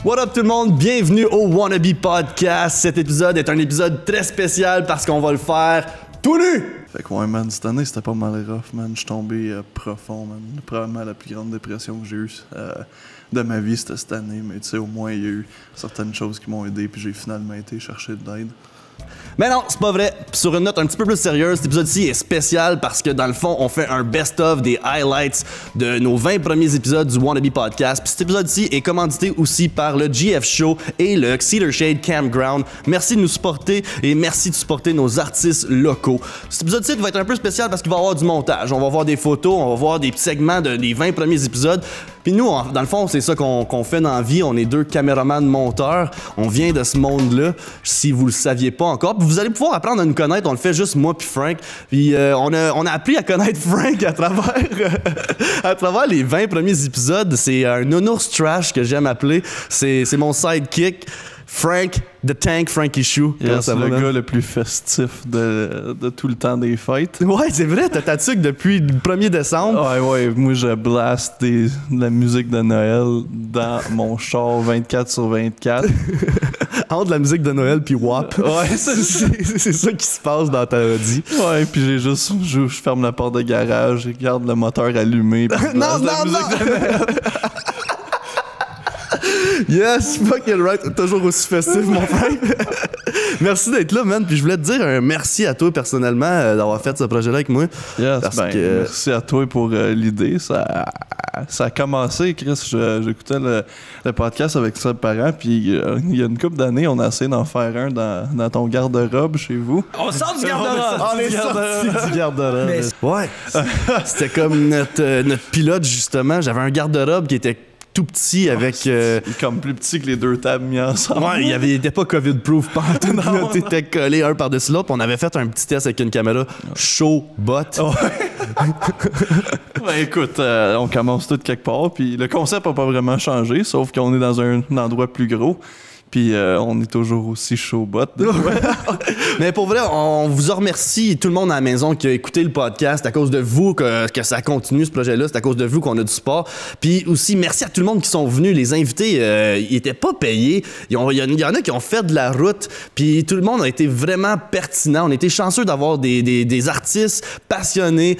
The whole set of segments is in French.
What up tout le monde, bienvenue au Wannabe Podcast. Cet épisode est un épisode très spécial parce qu'on va le faire tout nu. Fait que ouais man, cette année c'était pas mal rough man, je suis tombé profond man, probablement la plus grande dépression que j'ai eue de ma vie c'était cette année, mais tu sais au moins il y a eu certaines choses qui m'ont aidé puis j'ai finalement été chercher de l'aide. Mais non, c'est pas vrai. Sur une note un petit peu plus sérieuse, cet épisode-ci est spécial parce que dans le fond, on fait un best-of des highlights de nos 20 premiers épisodes du Wannabe Podcast. Puis cet épisode-ci est commandité aussi par le GF Show et le Cedar Shade Campground. Merci de nous supporter et merci de supporter nos artistes locaux. Cet épisode-ci va être un peu spécial parce qu'il va y avoir du montage. On va voir des photos, on va voir des petits segments des 20 premiers épisodes. Puis nous, dans le fond, c'est ça qu'on fait dans la vie. On est deux caméramans monteurs. On vient de ce monde-là, si vous le saviez pas encore. Puis vous allez pouvoir apprendre à nous connaître. On le fait juste moi puis Frank. Puis on a appris à connaître Frank à travers les 20 premiers épisodes. C'est un nounours trash que j'aime appeler. C'est mon sidekick. Frank, The Tank, Frankie Chou. Yes, c'est le gars le plus festif de tout le temps des fêtes. Ouais, c'est vrai, t'as ta tuque depuis le 1er décembre. Ouais, moi je blast de la musique de Noël dans mon char 24/24. Entre la musique de Noël puis WAP. Ouais, c'est ça qui se passe dans ta redie. Ouais, puis je ferme la porte de garage, je garde le moteur allumé. Non! Yes, fucking right. Toujours aussi festif, mon frère. Merci d'être là, man. Puis je voulais te dire un merci à toi personnellement d'avoir fait ce projet-là avec moi. Yes, merci à toi pour l'idée. Ça a commencé, Chris. J'écoutais le podcast avec ses parents, puis il y a une couple d'années, on a essayé d'en faire un dans ton garde-robe chez vous. On sort du garde-robe! On est sorti du garde-robe. Ouais. C'était comme notre pilote, justement. J'avais un garde-robe qui était tout petit avec... Comme plus petit que les deux tables mis ensemble. Ouais, il était pas COVID-proof. On était collés un par-dessus l'autre. On avait fait un petit test avec une caméra chaud bot. Ouais, écoute, on commence tout quelque part. Puis le concept n'a pas vraiment changé, sauf qu'on est dans un endroit plus gros. Puis on est toujours aussi chaud bot. Mais pour vrai, on vous remercie tout le monde à la maison qui a écouté le podcast. C'est à cause de vous que ça continue, ce projet-là. C'est à cause de vous qu'on a du support. Puis aussi, merci à tout le monde qui sont venus. Les invités, ils étaient pas payés. Il y en a qui ont fait de la route. Puis tout le monde a été vraiment pertinent. On était chanceux d'avoir des artistes passionnés.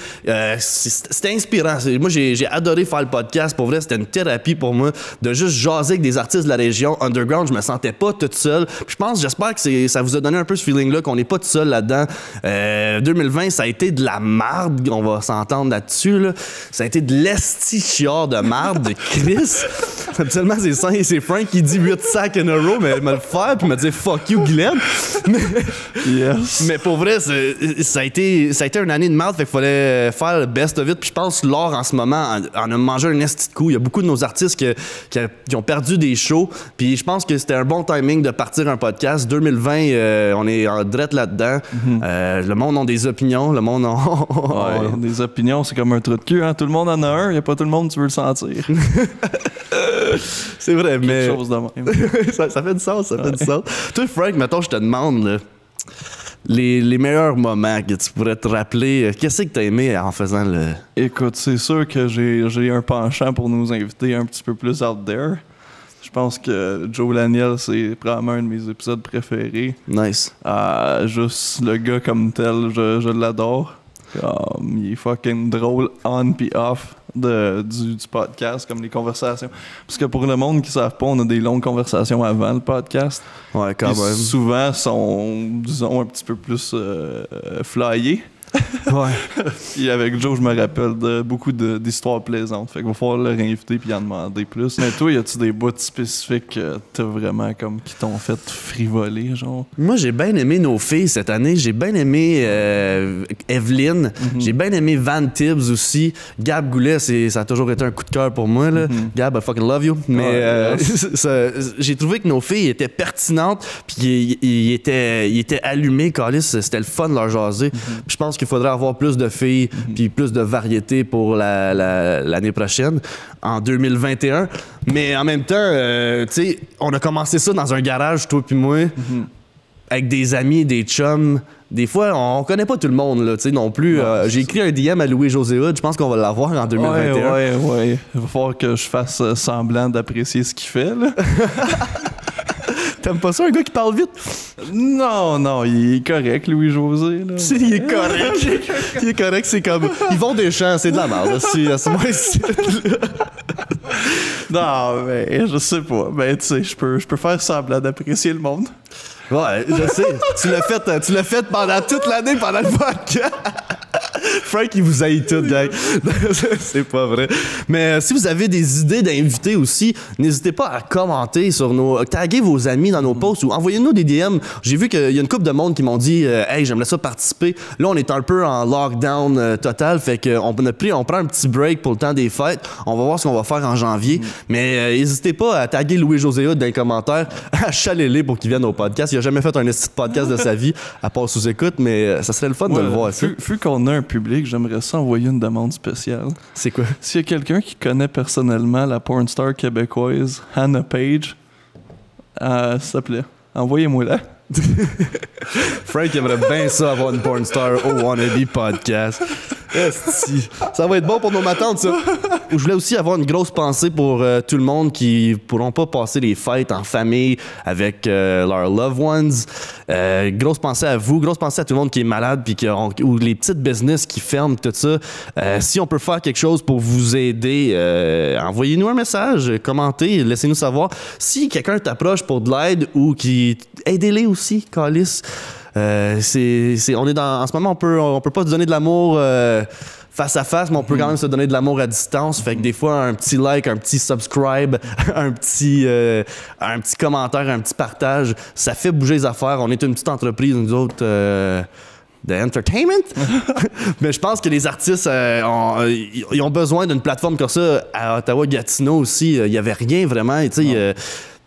C'était inspirant. Moi, j'ai adoré faire le podcast. Pour vrai, c'était une thérapie pour moi de juste jaser avec des artistes de la région. Underground, je me sentais pas toute seule. Puis j'espère que ça vous a donné un peu ce feeling-là qu'on n'est pas tout seul là-dedans. 2020, ça a été de la marde, on va s'entendre là-dessus. Là. Ça a été de l'estichiard de marde de Chris. Habituellement, c'est Frank qui dit 8 sacs in a row, mais il m'a le faire puis il m'a dit fuck you, Glenn. Mais pour vrai, ça a été une année de marde, fait qu'il fallait faire le best of it. Puis je pense que l'or en ce moment en a mangé un esti de coup. Il y a beaucoup de nos artistes qui ont perdu des shows. Puis je pense que c'était un bon timing de partir un podcast. 2020, on est en drette là-dedans. Le monde a des opinions. Le monde a... des opinions, c'est comme un trou de cul. Hein? Tout le monde en a un. Il n'y a pas tout le monde qui veut le sentir. C'est vrai, mais... Quelque chose de même. ça fait du sens, ça fait du sens. Toi, Frank, mettons, je te demande... Là, les meilleurs moments que tu pourrais te rappeler, qu'est-ce que t'as aimé en faisant le... Écoute, c'est sûr que j'ai un penchant pour nous inviter un petit peu plus out there. Je pense que Joe Laniel, c'est probablement un de mes épisodes préférés. Nice. Juste le gars comme tel, je l'adore. Il est fucking drôle on puis off du podcast, comme les conversations. Parce que pour le monde qui ne savent pas, on a des longues conversations avant le podcast. Ouais, quand même. Souvent, sont, disons, un petit peu plus flyés. Ouais. Puis avec Joe, je me rappelle de beaucoup d'histoires plaisantes. Fait qu'il va falloir le réinviter puis en demander plus. Mais toi, y a-tu des bouts spécifiques que t'as vraiment comme qui t'ont fait frivoler, genre? Moi, j'ai bien aimé nos filles cette année. J'ai bien aimé Evelyne. J'ai bien aimé Van Tibbs aussi. Gab Goulet, ça a toujours été un coup de cœur pour moi. Là. Gab, I fucking love you. Mais j'ai trouvé que nos filles étaient pertinentes puis ils étaient allumés. Calice, c'était le fun de leur jaser. Je pense qu'il faudrait avoir plus de filles puis plus de variété pour l'année prochaine, en 2021. Mais en même temps, tu sais, on a commencé ça dans un garage, toi puis moi, avec des amis, des chums, des fois, on connaît pas tout le monde, là, tu sais, non plus. J'ai écrit un DM à Louis-José Hood, je pense qu'on va l'avoir en 2021. Ouais. Il va falloir que je fasse semblant d'apprécier ce qu'il fait, là. T'aimes pas ça, un gars qui parle vite? Non, il est correct, Louis-José, là. Il est correct. Il est correct, c'est comme... Ils vont des champs, c'est de la merde, à ce moment-ci. Non, mais je sais pas. Ben, tu sais, je peux faire semblant d'apprécier le monde. Ouais, je sais. Tu l'as fait pendant toute l'année, pendant le podcast. Frank, il vous haït tout, gang. C'est pas vrai. Mais si vous avez des idées d'invités aussi, n'hésitez pas à commenter sur taguer vos amis dans nos posts ou envoyez-nous des DM. J'ai vu qu'il y a une couple de monde qui m'ont dit hey, j'aimerais ça participer. Là, on est un peu en lockdown total, fait qu'on prend un petit break pour le temps des fêtes. On va voir ce qu'on va faire en janvier. Mais n'hésitez pas à taguer Louis-José Hood dans les commentaires, à chaler pour qu'il vienne au podcast. Il a jamais fait un podcast de sa vie, à part sous-écoute, mais ça serait le fun de le voir. Vu qu'on a un public, j'aimerais ça envoyer une demande spéciale. C'est quoi? S'il y a quelqu'un qui connaît personnellement la pornstar québécoise Hannah Page, s'il te plaît, envoyez-moi là. Frank aimerait bien ça avoir une pornstar au Wannabe Podcast. Esti. Ça va être bon pour nos matantes, ça. Je voulais aussi avoir une grosse pensée pour tout le monde qui pourront pas passer les fêtes en famille avec leurs loved ones. Grosse pensée à vous, grosse pensée à tout le monde qui est malade puis ou les petites business qui ferment, tout ça. Si on peut faire quelque chose pour vous aider, envoyez-nous un message, commentez, laissez-nous savoir. Si quelqu'un t'approche pour de l'aide ou qui... Aidez-les aussi, Calice. On est en ce moment, on peut pas se donner de l'amour face à face, mais on peut quand même se donner de l'amour à distance. Fait que des fois, un petit like, un petit subscribe, un petit commentaire, un petit partage, ça fait bouger les affaires. On est une petite entreprise, nous autres, de entertainment. Mais je pense que les artistes, ils ont besoin d'une plateforme comme ça. À Ottawa-Gatineau aussi, il y avait rien vraiment. Tu sais,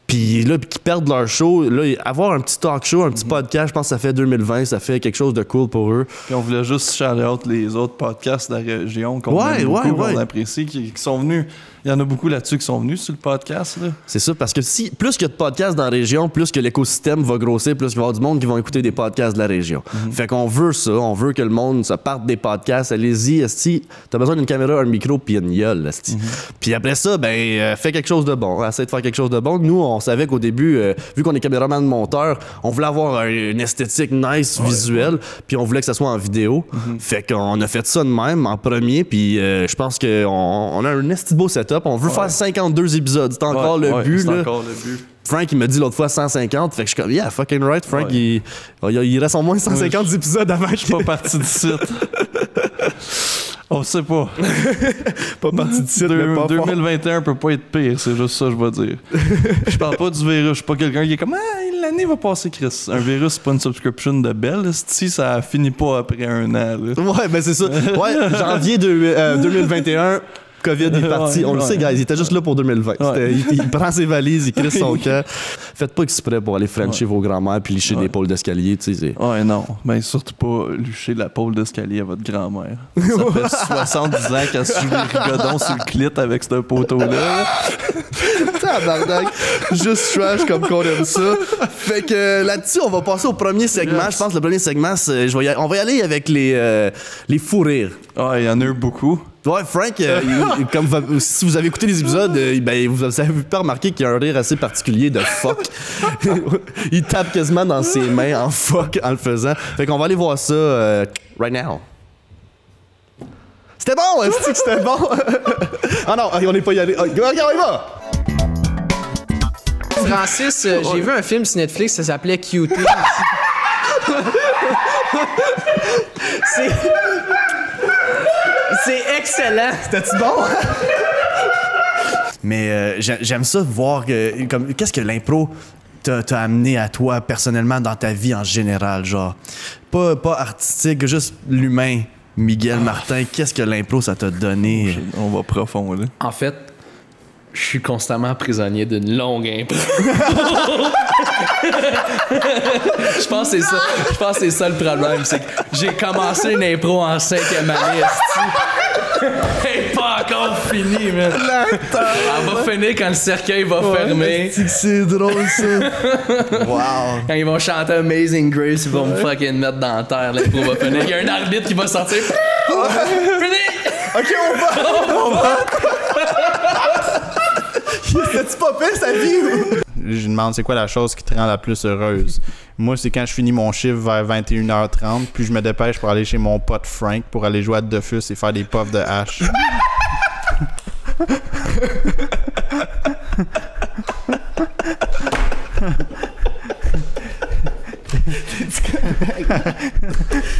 puis là, qui perdent leur show, là, avoir un petit talk show, un petit podcast, je pense que ça fait 2020, ça fait quelque chose de cool pour eux. Puis on voulait juste shout-out les autres podcasts de la région qu'on aime beaucoup, qu'on apprécie, qui sont venus. Il y en a beaucoup là-dessus qui sont venus sur le podcast. Là. C'est ça, parce que plus qu'il y a de podcasts dans la région, plus que l'écosystème va grossir, plus qu'il va y avoir du monde qui vont écouter des podcasts de la région. Fait qu'on veut ça, on veut que le monde se parte des podcasts. Allez-y, esti, t'as besoin d'une caméra, un micro, puis une gueule, esti. Puis après ça, fais quelque chose de bon. Essaye de faire quelque chose de bon. Nous, on savait qu'au début, vu qu'on est caméraman monteur, on voulait avoir une esthétique nice, visuelle, puis on voulait que ça soit en vidéo. Fait qu'on a fait ça de même, en premier, puis je pense qu'on a un esti beau setup. On veut faire 52 épisodes. C'est encore le but. C'est là. encore le but. Frank, il m'a dit l'autre fois 150. Fait que je suis comme, yeah, fucking right. Frank, il reste au moins 150 épisodes avant que je suis pas parti du site. On sait pas. Pas parti du site. 2021 peut pas être pire, c'est juste ça, je vais dire. Je parle pas du virus. Je suis pas quelqu'un qui est comme, l'année va passer, Chris. Un virus, c'est pas une subscription de Bell. Si ça finit pas après un an. Là. Ouais, ben c'est ça. Ouais, janvier 2021. COVID est parti. On le sait, guys. Il était juste là pour 2020. Il prend ses valises, il crisse son camp. Faites pas exprès pour aller frencher vos grands-mères puis licher des pôles d'escalier. Ouais, non. Ben, surtout pas licher la pôle d'escalier à votre grand-mère. Ça fait 70 ans qu'elle suit les rigodons sur le clit avec ce poteau-là. Tabarnak. Juste trash comme qu'on aime ça. Fait que là-dessus, on va passer au premier segment. Je pense que le premier segment, on va y aller avec les fous rires. Ouais, il y en a eu beaucoup. Ouais, Frank, si vous avez écouté les épisodes, vous avez pas remarqué qu'il y a un rire assez particulier de fuck. Il tape quasiment dans ses mains en fuck en le faisant. Fait qu'on va aller voir ça right now. C'était bon, est-ce que c'était bon? Ah non, on n'est pas y allé. Regarde, il va! Francis, j'ai vu un film sur Netflix, ça s'appelait Cutie. C'est excellent. C'était-tu bon? Mais j'aime ça voir qu'est-ce que l'impro t'a amené à toi personnellement dans ta vie en général, genre. Pas artistique, juste l'humain. Miguel Martin, qu'est-ce que l'impro ça t'a donné? On va profond, là. En fait, je suis constamment prisonnier d'une longue impro. Je pense que c'est ça le problème, c'est que j'ai commencé une impro en 5e année. Elle est pas pas encore fini, man. Elle va finir quand le cercueil va fermer. C'est drôle, ça. Wow. Quand ils vont chanter Amazing Grace, ils vont me fucking mettre dans la terre. L'impro va finir. Il y a un arbitre qui va sortir. Fini! OK, on va. C'est-tu pas pire, sa vie? Je lui demande c'est quoi la chose qui te rend la plus heureuse. Moi, c'est quand je finis mon chiffre vers 21h30, puis je me dépêche pour aller chez mon pote Frank pour aller jouer à Dofus et faire des puffs de hache.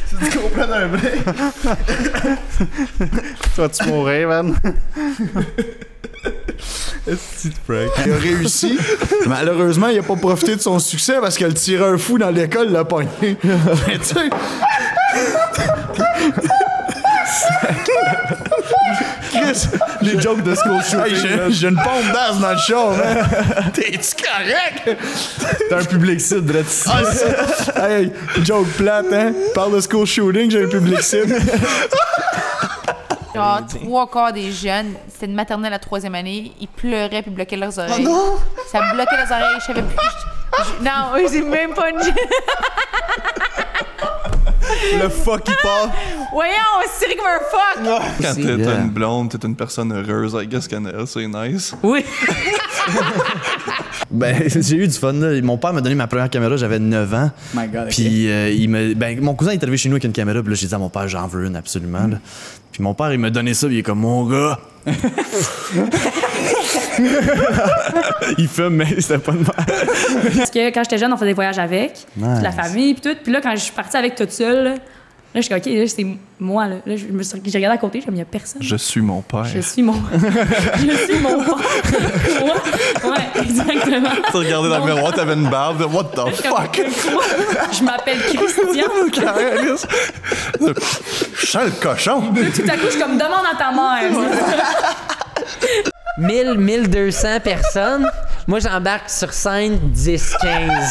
Tu comprends un break? Tu vas-tu mourir, man? Il a réussi. Malheureusement, il a pas profité de son succès parce que le tireur fou dans l'école l'a pogné. Mais tu sais... Chris, Les jokes de school shooting. hey, j'ai une pompe d'as dans le show, man. T'es-tu correct? T'as un public cible, drette ici. Hey, joke plate, hein? Parle de school shooting, j'ai un public cible. Genre, 3/4 des jeunes, c'était de maternelle à 3e année, ils pleuraient puis bloquaient leurs oreilles. Oh non! Ça bloquait leurs oreilles, je savais plus. Non, j'ai même pas une. Le fuck, il part. Voyons, on se tirait comme un fuck! Quand t'es une blonde, t'es une personne heureuse, I guess qu'elle c'est nice. Oui! Ben, j'ai eu du fun, là. Mon père m'a donné ma première caméra, j'avais 9 ans. My God, Puis, mon cousin est arrivé chez nous avec une caméra, puis là, j'ai dit à mon père, j'en veux une, absolument. Là. Puis mon père, il m'a donné ça, puis il est comme, mon gars. Il fume, mais c'était pas de mal. Parce que quand j'étais jeune, on faisait des voyages avec, toute la famille, puis tout. Puis là, quand je suis partie avec toute seule, là, je suis comme, OK, là, c'est moi, là. Là, j'ai regardé à côté, je suis comme, il n'y a personne. Je suis mon père. Je suis mon père. Ouais, exactement. Tu regardais dans le miroir, t'avais une barbe. What the fuck? Je m'appelle Christian. Je sens le cochon. Tout à coup, je suis comme, demande à ta mère. 1200 personnes. Moi, j'embarque sur scène 10-15.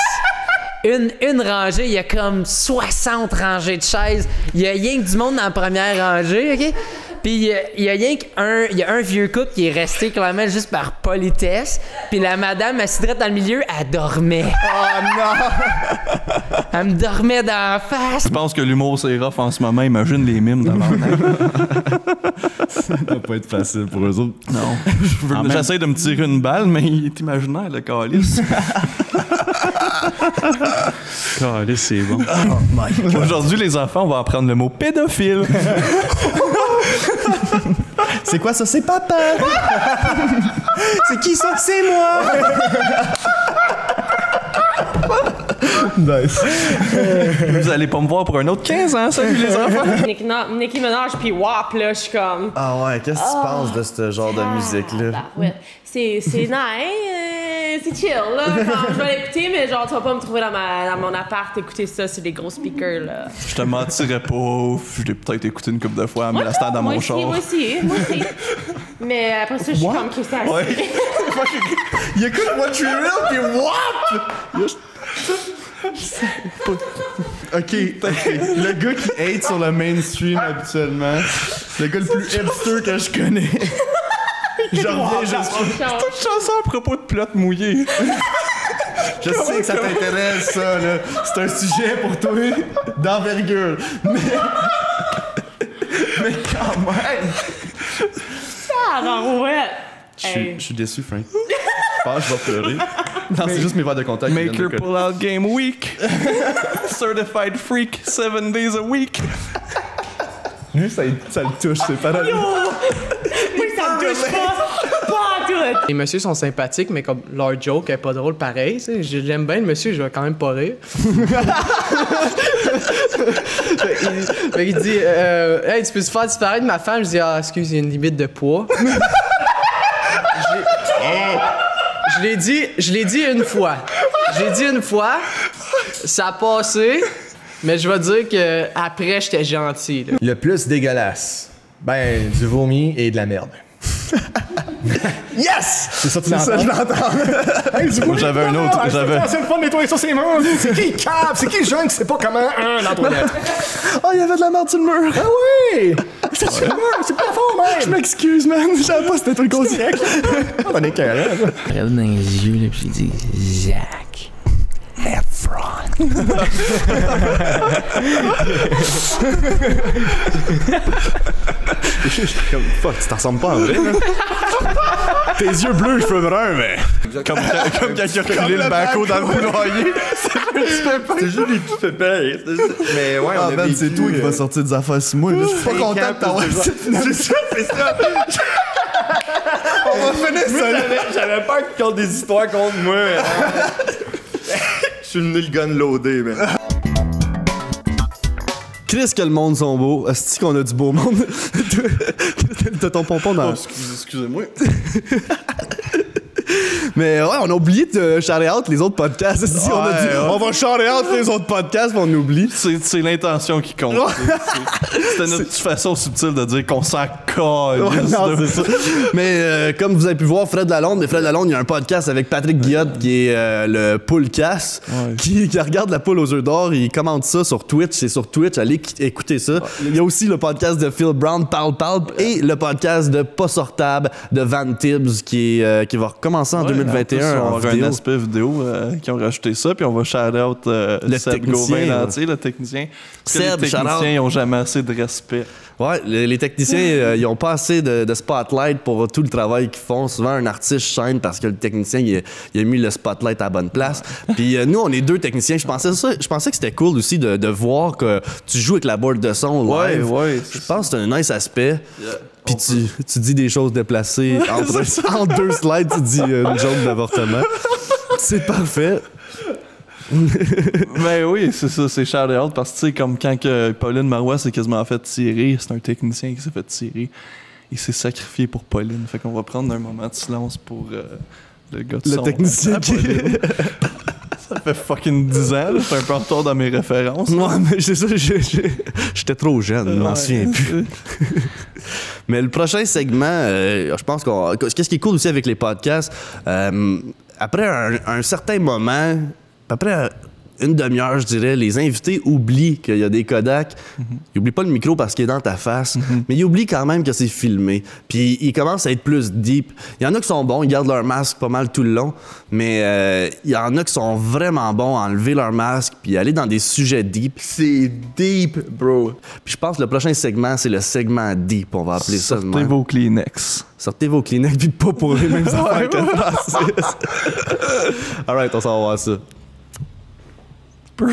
Une rangée, il y a comme 60 rangées de chaises. Il y a rien que du monde dans la première rangée, OK? Puis il y a un vieux couple qui est resté clairement juste par politesse. Puis la madame assise dans le milieu, elle dormait. Oh non! Elle me dormait dans la face. Je pense que l'humour c'est rough en ce moment. Imagine les mimes dans Ça va pas être facile pour eux autres. Non. J'essaie de me tirer une balle, mais il est imaginaire, le calice. Calé, c'est bon. Aujourd'hui, les enfants, on va apprendre le mot pédophile. C'est quoi ça? C'est papa! C'est qui ça? C'est moi! Nice. Vous allez pas me voir pour un autre 15 ans, salut les enfants! Nicki Minaj puis WAP, là, je suis comme... Ah ouais, qu'est-ce que tu penses de ce genre de musique-là? Ouais. C'est nice, c'est chill, là. Genre, je vais l'écouter, mais genre, tu vas pas me trouver dans mon appart écouter ça sur des gros speakers, là. Je te mentirais pas, je l'ai peut-être écouté une couple de fois, mais là, c'était dans mon char. Moi aussi. Mais après ça, je suis comme Christian. Ouais. Il écoute Montreal pis WAP! Ok, le gars qui hate sur le mainstream habituellement, le gars le plus hipster que je connais. Je reviens juste. C'est une chanson à propos de plotte mouillée. Je sais que ça t'intéresse, ça, là. C'est un sujet pour toi d'envergure. Mais quand même! Ah, ouais. Je suis déçu, Frank. Je pense que je vais pleurer. Non, c'est juste mes verres de contact. Make your pull-out game week. Certified freak, 7 days a week. Lui, ça le touche, c'est pas mal. Oui, ça me touche pas tout. Les messieurs sont sympathiques, mais comme leur joke est pas drôle pareil. J'aime bien le monsieur, je vais quand même pas rire. Il dit hey, tu peux-tu faire disparaître ma femme? Je dis ah, excuse, il y a une limite de poids. Je l'ai dit une fois. Ça a passé, mais je vais dire que après j'étais gentil. Là. Le plus dégueulasse, ben du vomi et de la merde. Yes! C'est ça que tu l'entends. Hey, Moi, j'avais un autre. C'est le fun de nettoyer ça, c'est murs. C'est qui cave? C'est qui jeune qui sait pas comment la toilette? Oh, il y avait de la merde sur le mur. Ah oui! C'est sur le mur, c'est pas fort, man! Je m'excuse, man. Je savais pas c'était toi le conseiller. On est carré, ça. Regarde dans les yeux, là, puis j'ai dit Zac Efron. Comme, fuck, tu t'en ressembles pas en vrai, là. Tes yeux bleus, cheveux bruns, mais. Comme quand il a reculé le baco dans le bouloyer. C'est juste des petits pépins. Mais ouais, Ah, on a man, vécu, c'est toi qui vas sortir des affaires sur moi, là. Je suis pas content de t'avoir dit. C'est ça, c'est ça. On va finir ça, là. J'avais peur qu'ils comptent des histoires contre moi. Je suis venu le gun loadé, man. Chris, que le monde sont beaux. Est-ce qu'on a du beau monde? T'as ton pompon dans... Excusez-moi. Mais ouais, on a oublié de shout-out les autres podcasts. Si on a dit, on va shout-out les autres podcasts, mais on oublie. C'est l'intention qui compte. C'était notre façon subtile de dire qu'on s'en colle. Ouais, non, c'est ça. Mais comme vous avez pu voir, Fred Lalonde, il y a un podcast avec Patrick Guillotte qui est le Poulcast, qui regarde la poule aux œufs d'or. Il commente ça sur Twitch. C'est sur Twitch. Allez écouter ça. Il y a aussi le podcast de Phil Brown, Parle et le podcast de Pas Sortable de Van Tibbs qui va recommencer en 2021. On en aura un vidéo. aspect vidéo qui ont rajouté ça, puis on va shout-out Seb technicien, Gauvin-Lantier, le technicien. Parce que Seb, les techniciens, shout-out. ils ont jamais assez de respect. Ouais, les techniciens, ils ont pas assez de spotlight pour tout le travail qu'ils font. Souvent, un artiste shine parce que le technicien, il a mis le spotlight à la bonne place. Puis nous, on est deux techniciens. Je pensais que c'était cool aussi de voir que tu joues avec la board de son live. Ouais. Je pense que c'est un nice aspect. Puis tu dis des choses déplacées. Entre deux slides, tu dis une joke d'avortement. C'est parfait. Ben oui, c'est ça, c'est shout-out parce que tu sais, comme quand que Pauline Marois s'est quasiment fait tirer, c'est un technicien qui s'est fait tirer. Il s'est sacrifié pour Pauline. Fait qu'on va prendre un moment de silence pour le gars de Le son. technicien qui... Ça fait fucking 10 ans, là, je suis un peu en retard dans mes références. Ouais, mais c'est ça, j'étais trop jeune, je m'en souviens plus. Mais le prochain segment, je pense qu'on... Qu'est-ce qui est cool aussi avec les podcasts, après un certain moment, après une demi-heure, je dirais, les invités oublient qu'il y a des Kodak. Ils oublient pas le micro parce qu'il est dans ta face, mais ils oublient quand même que c'est filmé. Puis ils commencent à être plus deep. Il y en a qui sont bons, ils gardent leur masque pas mal tout le long, mais il y en a qui sont vraiment bons à enlever leur masque puis aller dans des sujets deep. C'est deep, bro. Puis je pense que le prochain segment, c'est le segment deep, on va appeler ça de Sortez même. vos Kleenex. Sortez vos Kleenex puis pas pour les mêmes affaires que Francis. All right, on s'en va voir ça. Tu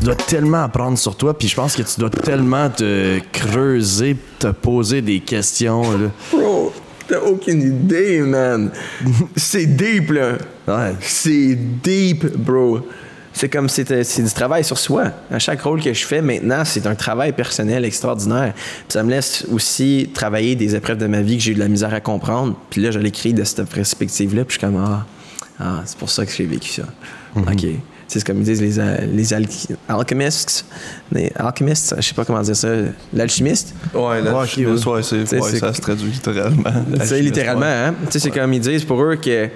dois tellement apprendre sur toi, puis je pense que tu dois tellement te creuser, te poser des questions. Là. Bro, t'as aucune idée, man. C'est deep, là. Ouais. C'est deep, bro. C'est comme c'est du travail sur soi. À chaque rôle que je fais maintenant, c'est un travail personnel extraordinaire. Puis ça me laisse aussi travailler des épreuves de ma vie que j'ai eu de la misère à comprendre. Puis là, je l'écris de cette perspective-là, puis je suis comme c'est pour ça que j'ai vécu ça. OK. C'est comme ils disent les alchimistes. Les alchimistes, je sais pas comment dire ça. L'alchimiste? Ouais, ça se traduit littéralement. C'est littéralement, hein? Tu sais, c'est comme ils disent pour eux que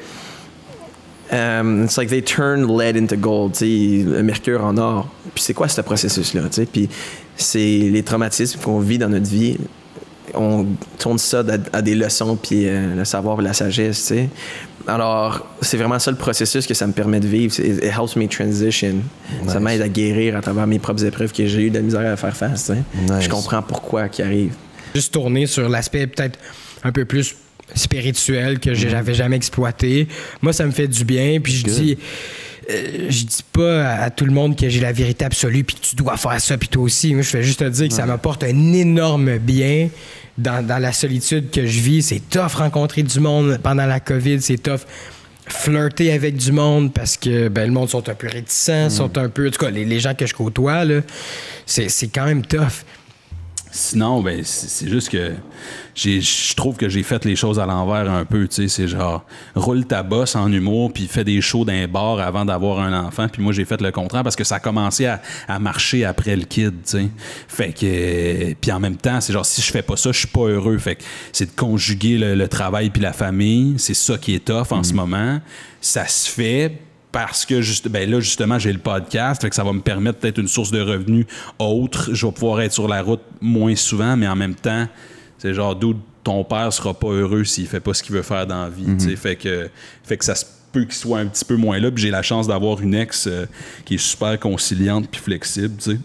it's like they turn lead into gold, tu sais, le mercure en or. Puis c'est quoi ce processus-là, tu sais? Puis c'est les traumatismes qu'on vit dans notre vie. On tourne ça à des leçons, puis le savoir et la sagesse, tu sais. Alors, c'est vraiment ça le processus que ça me permet de vivre. It helps me transition. Nice. Ça m'aide à guérir à travers mes propres épreuves que j'ai eu de la misère à faire face, tu sais. Nice. Je comprends pourquoi qui arrive. Juste tourner sur l'aspect peut-être un peu plus spirituel que j'avais jamais exploité. Moi, ça me fait du bien, puis je dis pas à tout le monde que j'ai la vérité absolue puis que tu dois faire ça puis toi aussi. Moi, je fais juste te dire que ça m'apporte un énorme bien dans la solitude que je vis. C'est tough rencontrer du monde pendant la COVID, c'est tough flirter avec du monde parce que le monde sont un peu réticents, sont un peu... En tout cas, les gens que je côtoie, là, c'est quand même tough. Sinon, ben, c'est juste que je trouve que j'ai fait les choses à l'envers un peu, tu sais. C'est genre, roule ta bosse en humour, puis fais des shows d'un bar avant d'avoir un enfant. Puis moi, j'ai fait le contraire parce que ça a commencé à marcher après le kid, tu sais. Fait que... puis en même temps, c'est genre, si je fais pas ça, je suis pas heureux. Fait que c'est de conjuguer le travail puis la famille. C'est ça qui est tough en ce moment. Ça se fait... Parce que là, justement, j'ai le podcast, fait que ça va me permettre peut-être une source de revenus autre. Je vais pouvoir être sur la route moins souvent, mais en même temps, c'est genre d'où ton père sera pas heureux s'il fait pas ce qu'il veut faire dans la vie. Fait que ça se peut qu'il soit un petit peu moins là. Puis j'ai la chance d'avoir une ex qui est super conciliante puis flexible. T'sais.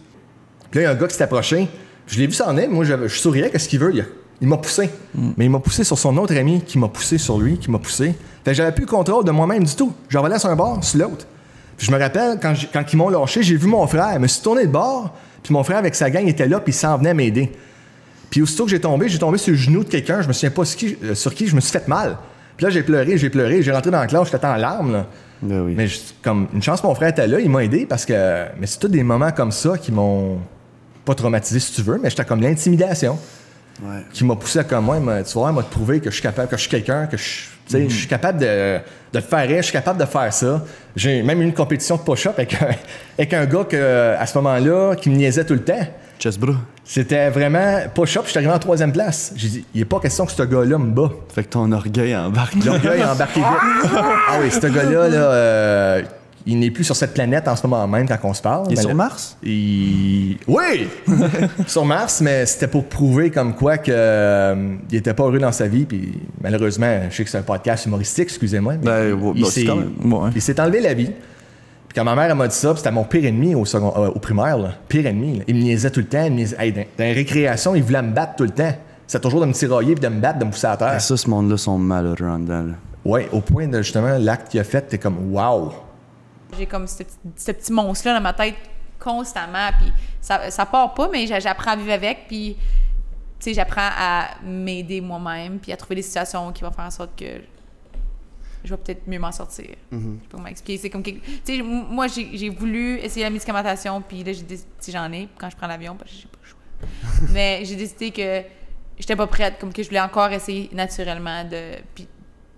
Puis là, il y a un gars qui s'est approché. Je l'ai vu s'en aller. Moi, je souriais. Qu'est-ce qu'il veut? Il m'a poussé. Mais il m'a poussé sur son autre ami qui m'a poussé sur lui, qui m'a poussé. Fait que j'avais plus le contrôle de moi-même du tout. Je revenais sur un bord, sur l'autre. Puis je me rappelle, quand ils m'ont lâché, j'ai vu mon frère. Je me suis tourné de bord, puis mon frère avec sa gang était là, puis il s'en venait m'aider. Puis aussitôt que j'ai tombé sur le genou de quelqu'un, je me souviens pas sur qui je me suis fait mal. Puis là, j'ai pleuré, j'ai rentré dans la classe, j'étais en larmes, là. Ben oui. Mais comme une chance, mon frère était là, il m'a aidé parce que... Mais c'est tous des moments comme ça qui m'ont pas traumatisé, si tu veux, mais j'étais comme l'intimidation. Ouais. Qui m'a poussé à comme moi, tu vois, m'a prouvé que je suis capable, que je suis quelqu'un, que je suis capable de te faire rire, je suis capable de faire ça. J'ai même eu une compétition de push-up avec un gars à ce moment-là qui me niaisait tout le temps. Chest bras. C'était vraiment push-up, je suis arrivé en 3e place. J'ai dit, il n'est pas question que ce gars-là me bat. Fait que ton orgueil embarque. L'orgueil a embarqué vite. Ah oui, ce gars-là, il n'est plus sur cette planète en ce moment même quand on se parle. Il est sur Mars? Oui! Sur Mars, mais c'était pour prouver comme quoi qu'il était pas heureux dans sa vie. Puis malheureusement, je sais que c'est un podcast humoristique, excusez-moi. Mais il s'est enlevé la vie. Puis quand ma mère m'a dit ça, c'était mon pire ennemi au primaire. Là. Pire ennemi. Là. Il me niaisait tout le temps. Dans les récréations, il voulait me battre tout le temps. C'était toujours de me tirailler puis de me battre, de me pousser à terre. Et ça, ce monde-là sont malheureux en dedans. Oui, au point de justement l'acte qu'il a fait, t'es comme wow! J'ai comme ce petit monstre-là dans ma tête constamment, puis ça part pas, mais j'apprends à vivre avec, puis tu sais, j'apprends à m'aider moi-même, puis à trouver des situations qui vont faire en sorte que je vais peut-être mieux m'en sortir. Je sais pas comment expliquer. C'est comme tu sais, moi, j'ai voulu essayer la médicamentation, puis là, j'en ai quand je prends l'avion, parce que j'ai pas le choix. Mais j'ai décidé que j'étais pas prête, comme que je voulais encore essayer naturellement puis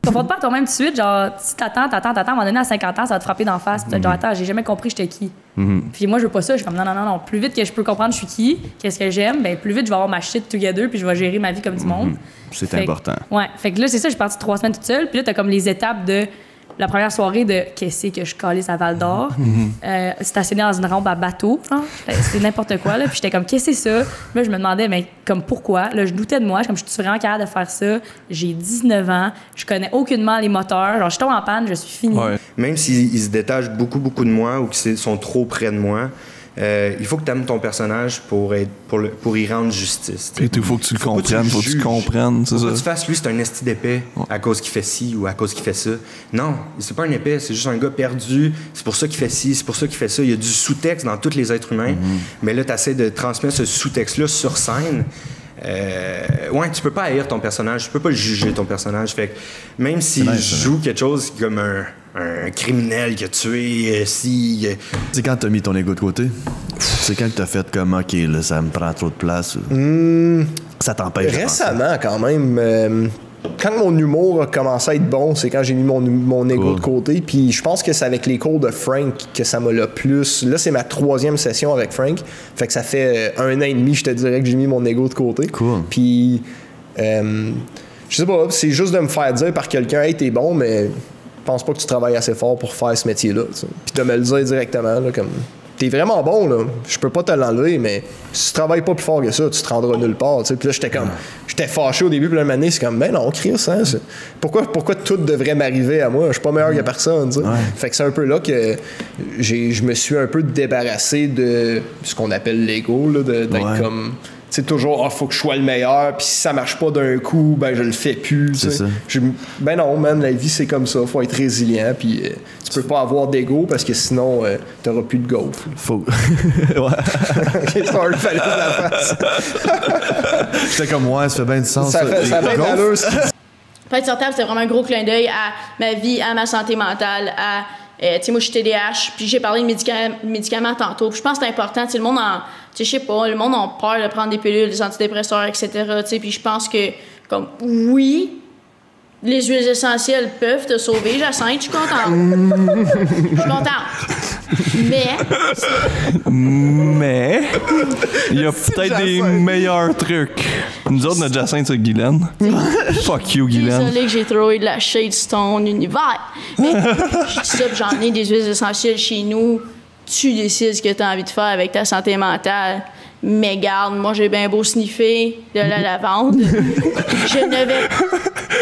tu vas pas toi-même tout de suite, genre, si t'attends, à un moment donné, à 50 ans, ça va te frapper d'en face. Puis genre, attends, j'ai jamais compris j'étais qui. Puis moi, je veux pas ça. Je suis comme, non. Plus vite que je peux comprendre je suis qui, qu'est-ce que j'aime, ben plus vite je vais avoir ma shit together, puis je vais gérer ma vie comme du monde. C'est important. Ouais. Fait que là, c'est ça, je suis partie 3 semaines toute seule. Puis là, t'as comme les étapes de la première soirée de qu'est-ce que je calisse à Val d'Or. Stationné dans une rampe à bateau, genre. C'est n'importe quoi, là. Puis j'étais comme, qu'est-ce que c'est ça? Là, je me demandais, mais comme pourquoi? Là, je doutais de moi. Je suis vraiment capable de faire ça. J'ai 19 ans. Je connais aucunement les moteurs. Genre, je tombe en panne, je suis finie. Ouais. Même s'ils se détachent beaucoup de moi ou qu'ils sont trop près de moi, il faut que tu aimes ton personnage pour y rendre justice. Il faut que tu le comprennes, faut que tu comprennes, c'est ça. Faut que tu fasses, lui, c'est un esti d'épais à cause qu'il fait ci ou à cause qu'il fait ça. Non, c'est pas un épais, c'est juste un gars perdu, c'est pour ça qu'il fait ci, c'est pour ça qu'il fait ça. Il y a du sous-texte dans tous les êtres humains, mais là, tu essaies de transmettre ce sous-texte-là sur scène. Tu peux pas haïr ton personnage, tu peux pas juger ton personnage. Fait que même si je joue quelque chose comme un criminel qui a tué, C'est quand t'as mis ton ego de côté? C'est quand t'as fait comme, OK, là, ça me prend trop de place? Ça t'empêche de récemment, quand même. Quand mon humour a commencé à être bon, c'est quand j'ai mis mon ego de côté. Puis je pense que c'est avec les cours de Frank que ça m'a le plus... Là, c'est ma 3e session avec Frank. Fait que ça fait 1 an et demi, je te dirais, que j'ai mis mon ego de côté. Cool. Puis, je sais pas, c'est juste de me faire dire par quelqu'un, « Hey, t'es bon, mais je pense pas que tu travailles assez fort pour faire ce métier-là. » Puis de me le dire directement, là, comme... T'es vraiment bon, là. Je peux pas te l'enlever, mais si tu travailles pas plus fort que ça, tu te rendras nulle part. T'sais. Puis là, j'étais fâché au début, puis là, année, c'est comme, ben non, Chris, hein. Pourquoi tout devrait m'arriver à moi? Je suis pas meilleur que personne, t'sais. Fait que c'est un peu là que je me suis un peu débarrassé de ce qu'on appelle l'ego, là, d'être comme. C'est toujours, faut que je sois le meilleur, puis si ça marche pas d'un coup, ben je le fais plus. C'est ça. Ben non, man, la vie c'est comme ça, faut être résilient, puis tu peux pas avoir d'ego parce que sinon t'auras plus de golf. Faut. Sorry, fallait la face. J'étais comme moi, ça fait bien du sens. Ça fait d'allure. Fête sur table, c'était vraiment un gros clin d'œil à ma vie, à ma santé mentale, à Tu sais, moi, je suis TDAH, puis j'ai parlé de médicaments tantôt. Puis je pense que c'est important. Tu sais, le monde tu sais, je sais pas, le monde a peur de prendre des pilules, des antidépresseurs, etc. Tu sais, puis je pense que, comme, oui, les huiles essentielles peuvent te sauver, Jacinthe, je suis contente. Je suis contente. Mais il y a peut-être des meilleurs trucs. Nous autres, notre Jacinthe, c'est Guylaine. Fuck you, Guylaine. Désolé que j'ai trouvé de la shade sur ton univers. Mais je dis ça, puis j'en ai des huiles essentielles chez nous. Tu décides ce que tu as envie de faire avec ta santé mentale. Mais garde, moi, j'ai bien beau sniffer de la lavande. Je ne vais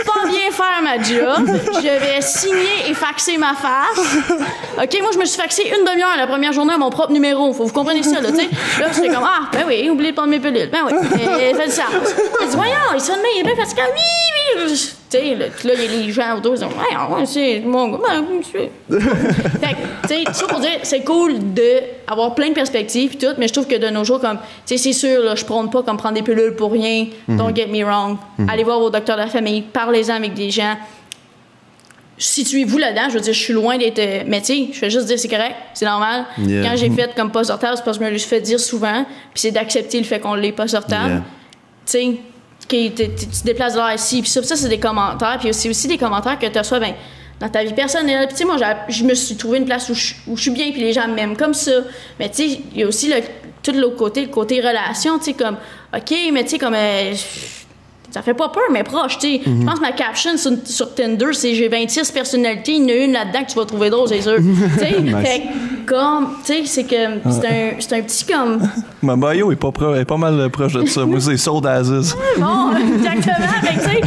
pas bien faire ma job. Je vais signer et faxer ma face. OK, moi, je me suis faxé une demi-heure la première journée à mon propre numéro. Faut que vous compreniez ça, là, tu sais. Là, c'est comme, ah, ben oui, oubliez de prendre mes pilules. Ben oui, faites ça. Je dis, voyons, il sonne bien, il est bien fatigué. Oui. Tu sais, là, il y a les gens autour, ils disent, ouais, c'est mon gars, ben, monsieur. Fait que, tu sais, ça pour dire, c'est cool d'avoir plein de perspectives et tout, mais je trouve que de nos jours, comme, tu sais, c'est sûr, là, je prône pas comme prendre des pilules pour rien. Don't get me wrong. Allez voir vos docteurs de la famille, parlez-en avec des gens. Situez-vous là-dedans, je veux dire, je suis loin d'être. Mais tu sais, je fais juste dire c'est correct, c'est normal. Yeah. Quand j'ai fait comme pas sortable, c'est parce que je me le suis fait dire souvent, puis c'est d'accepter le fait qu'on l'est pas sortable. Yeah. Tu sais, tu te déplaces de l'air ici, puis ça, c'est des commentaires, puis c'est aussi des commentaires que tu reçois dans ta vie personnelle. Puis tu sais, moi, je me suis trouvé une place où je suis bien, puis les gens m'aiment comme ça. Mais tu sais, il y a aussi tout l'autre côté, le côté relation, tu sais, comme, OK, mais tu sais, comme. Ça fait pas peur, mais proche, tu sais. Je pense que ma caption sur Tinder, c'est j'ai 26 personnalités, il y en a une là-dedans que tu vas trouver drôle, c'est sûr. Tu sais, fait comme, tu sais, c'est que c'est un petit comme. Ma bio est pas mal proche de ça. Moi, c'est Sold Aziz. Bon, exactement. Fait que, tu sais,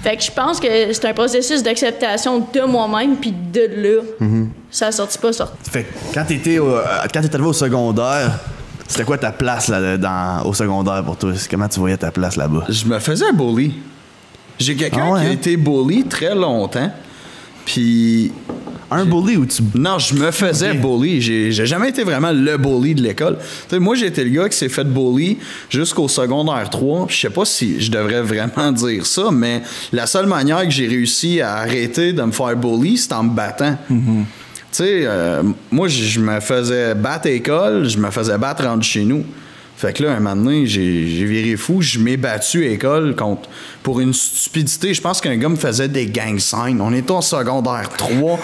fait que je pense que c'est un processus d'acceptation de moi-même, puis de là, ça sortit pas sorti. Fait que quand t'étais arrivé au secondaire, c'était quoi ta place là, au secondaire pour toi? Comment tu voyais ta place là-bas? Je me faisais bully. J'ai quelqu'un qui a été bully très longtemps. Puis. Un bully ou tu. Non, je me faisais bully. J'ai jamais été vraiment le bully de l'école. Tu sais, moi, j'ai été le gars qui s'est fait bully jusqu'au secondaire 3. Je sais pas si je devrais vraiment dire ça, mais la seule manière que j'ai réussi à arrêter de me faire bully, c'est en me battant. Tu sais, moi, je me faisais battre à l'école, je me faisais battre rendu chez nous. Fait que là, un moment donné, j'ai viré fou. Je m'ai battu à l'école pour une stupidité. Je pense qu'un gars me faisait des gang signs. On était en secondaire 3.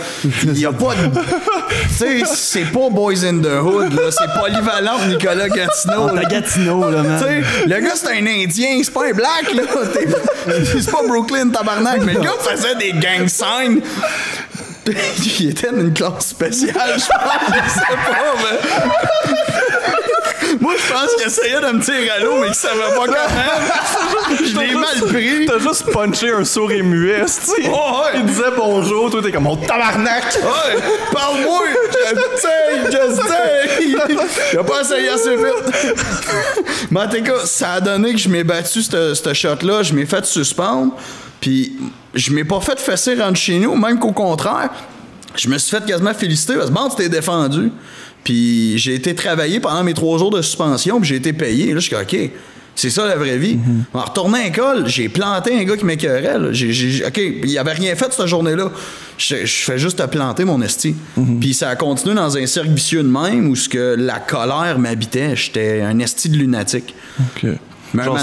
Il y a pas de... Tu sais, c'est pas Boys in the Hood, là. C'est polyvalent Nicolas Gatineau. T'as Gatineau, là, man. Tu sais, le gars, c'est un Indien. C'est pas un black, là. C'est pas Brooklyn, tabarnak. Mais le gars faisait des gang signs. Il était dans une classe spéciale, je pense. Je sais pas, mais... Moi, je pense qu'il essayait de me tirer à l'eau, mais qu'il savait pas comment. Je l'ai mal pris. T'as juste punché un sourd et muet, tu sais. Oh, ouais. Il disait bonjour, toi, t'es comme mon tabarnak. Ouais, parle-moi. Just say. Il a pas essayé assez vite. Mais en tout cas, ça a donné que je m'ai battu ce shot-là. Je m'ai fait suspendre. Puis, je m'ai pas fait fesser rentrer chez nous, même qu'au contraire, je me suis fait quasiment féliciter parce que bon, tu t'es défendu. Puis j'ai été travailler pendant mes 3 jours de suspension, puis j'ai été payé. Là, je suis OK, c'est ça la vraie vie. En retournant à l'école, j'ai planté un gars qui m'écœurait. OK, il avait rien fait cette journée-là. Je fais juste te planter mon esti. Puis ça a continué dans un cercle vicieux de même où ce que la colère m'habitait. J'étais un esti de lunatique. OK. Mais genre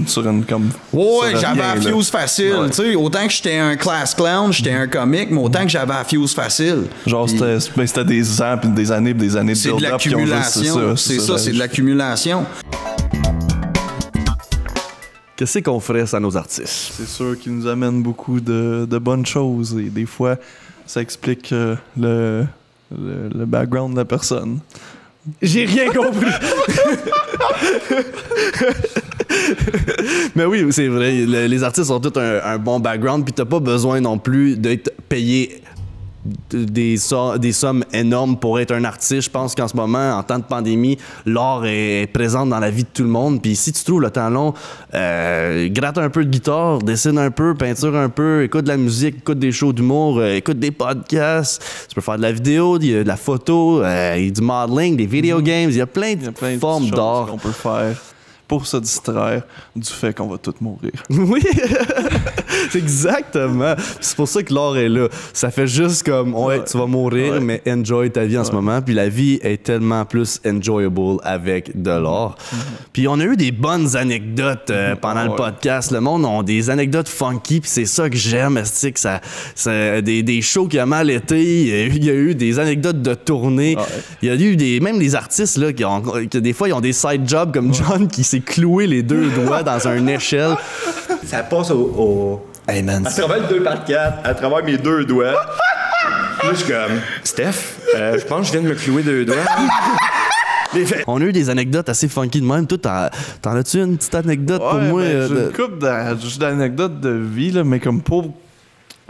sur une comme... Ouais, j'avais la fuse facile. Ouais. Tu sais, autant que j'étais un class clown, j'étais un comique, mais autant que j'avais la fuse facile. Genre, c'était des ans, puis des années, puis des années de build-up. C'est de l'accumulation. C'est ça, c'est de l'accumulation. Qu'est-ce qu'on ferait sans nos artistes? C'est sûr qu'ils nous amènent beaucoup de bonnes choses. Et des fois, ça explique le background de la personne. J'ai rien compris. Mais oui, c'est vrai. Les artistes ont tous un bon background, puis t'as pas besoin non plus d'être payé des sommes énormes pour être un artiste. Je pense qu'en ce moment, en temps de pandémie, l'art est présent dans la vie de tout le monde. Puis si tu trouves le temps long, gratte un peu de guitare, dessine un peu, peinture un peu, écoute de la musique, écoute des shows d'humour, écoute des podcasts. Tu peux faire de la vidéo, il y a de la photo, il y a du modeling, des video games. Il y a plein de formes d'art qu'on peut faire pour se distraire du fait qu'on va tous mourir. Oui. Exactement. C'est pour ça que l'or est là. Ça fait juste comme, ouais, tu vas mourir, mais enjoy ta vie en ce moment. Puis la vie est tellement plus enjoyable avec de l'or. Puis on a eu des bonnes anecdotes pendant le podcast. Le monde a des anecdotes funky, puis c'est ça que j'aime. C'est que des shows qui ont mal été. Il y a eu des anecdotes de tournée. Il y a eu même des artistes là, qui des fois, ils ont des side jobs comme John qui s'est cloué les 2 doigts dans une échelle. Ça passe au... Hey man. À travers le 2x4, à travers mes 2 doigts. Là, je suis comme, Steph, je pense que je viens de me clouer 2 doigts. On a eu des anecdotes assez funky de même. Toi, t'en as-tu une petite anecdote pour moi? J'ai une couple d'anecdotes de vie, là, mais comme pour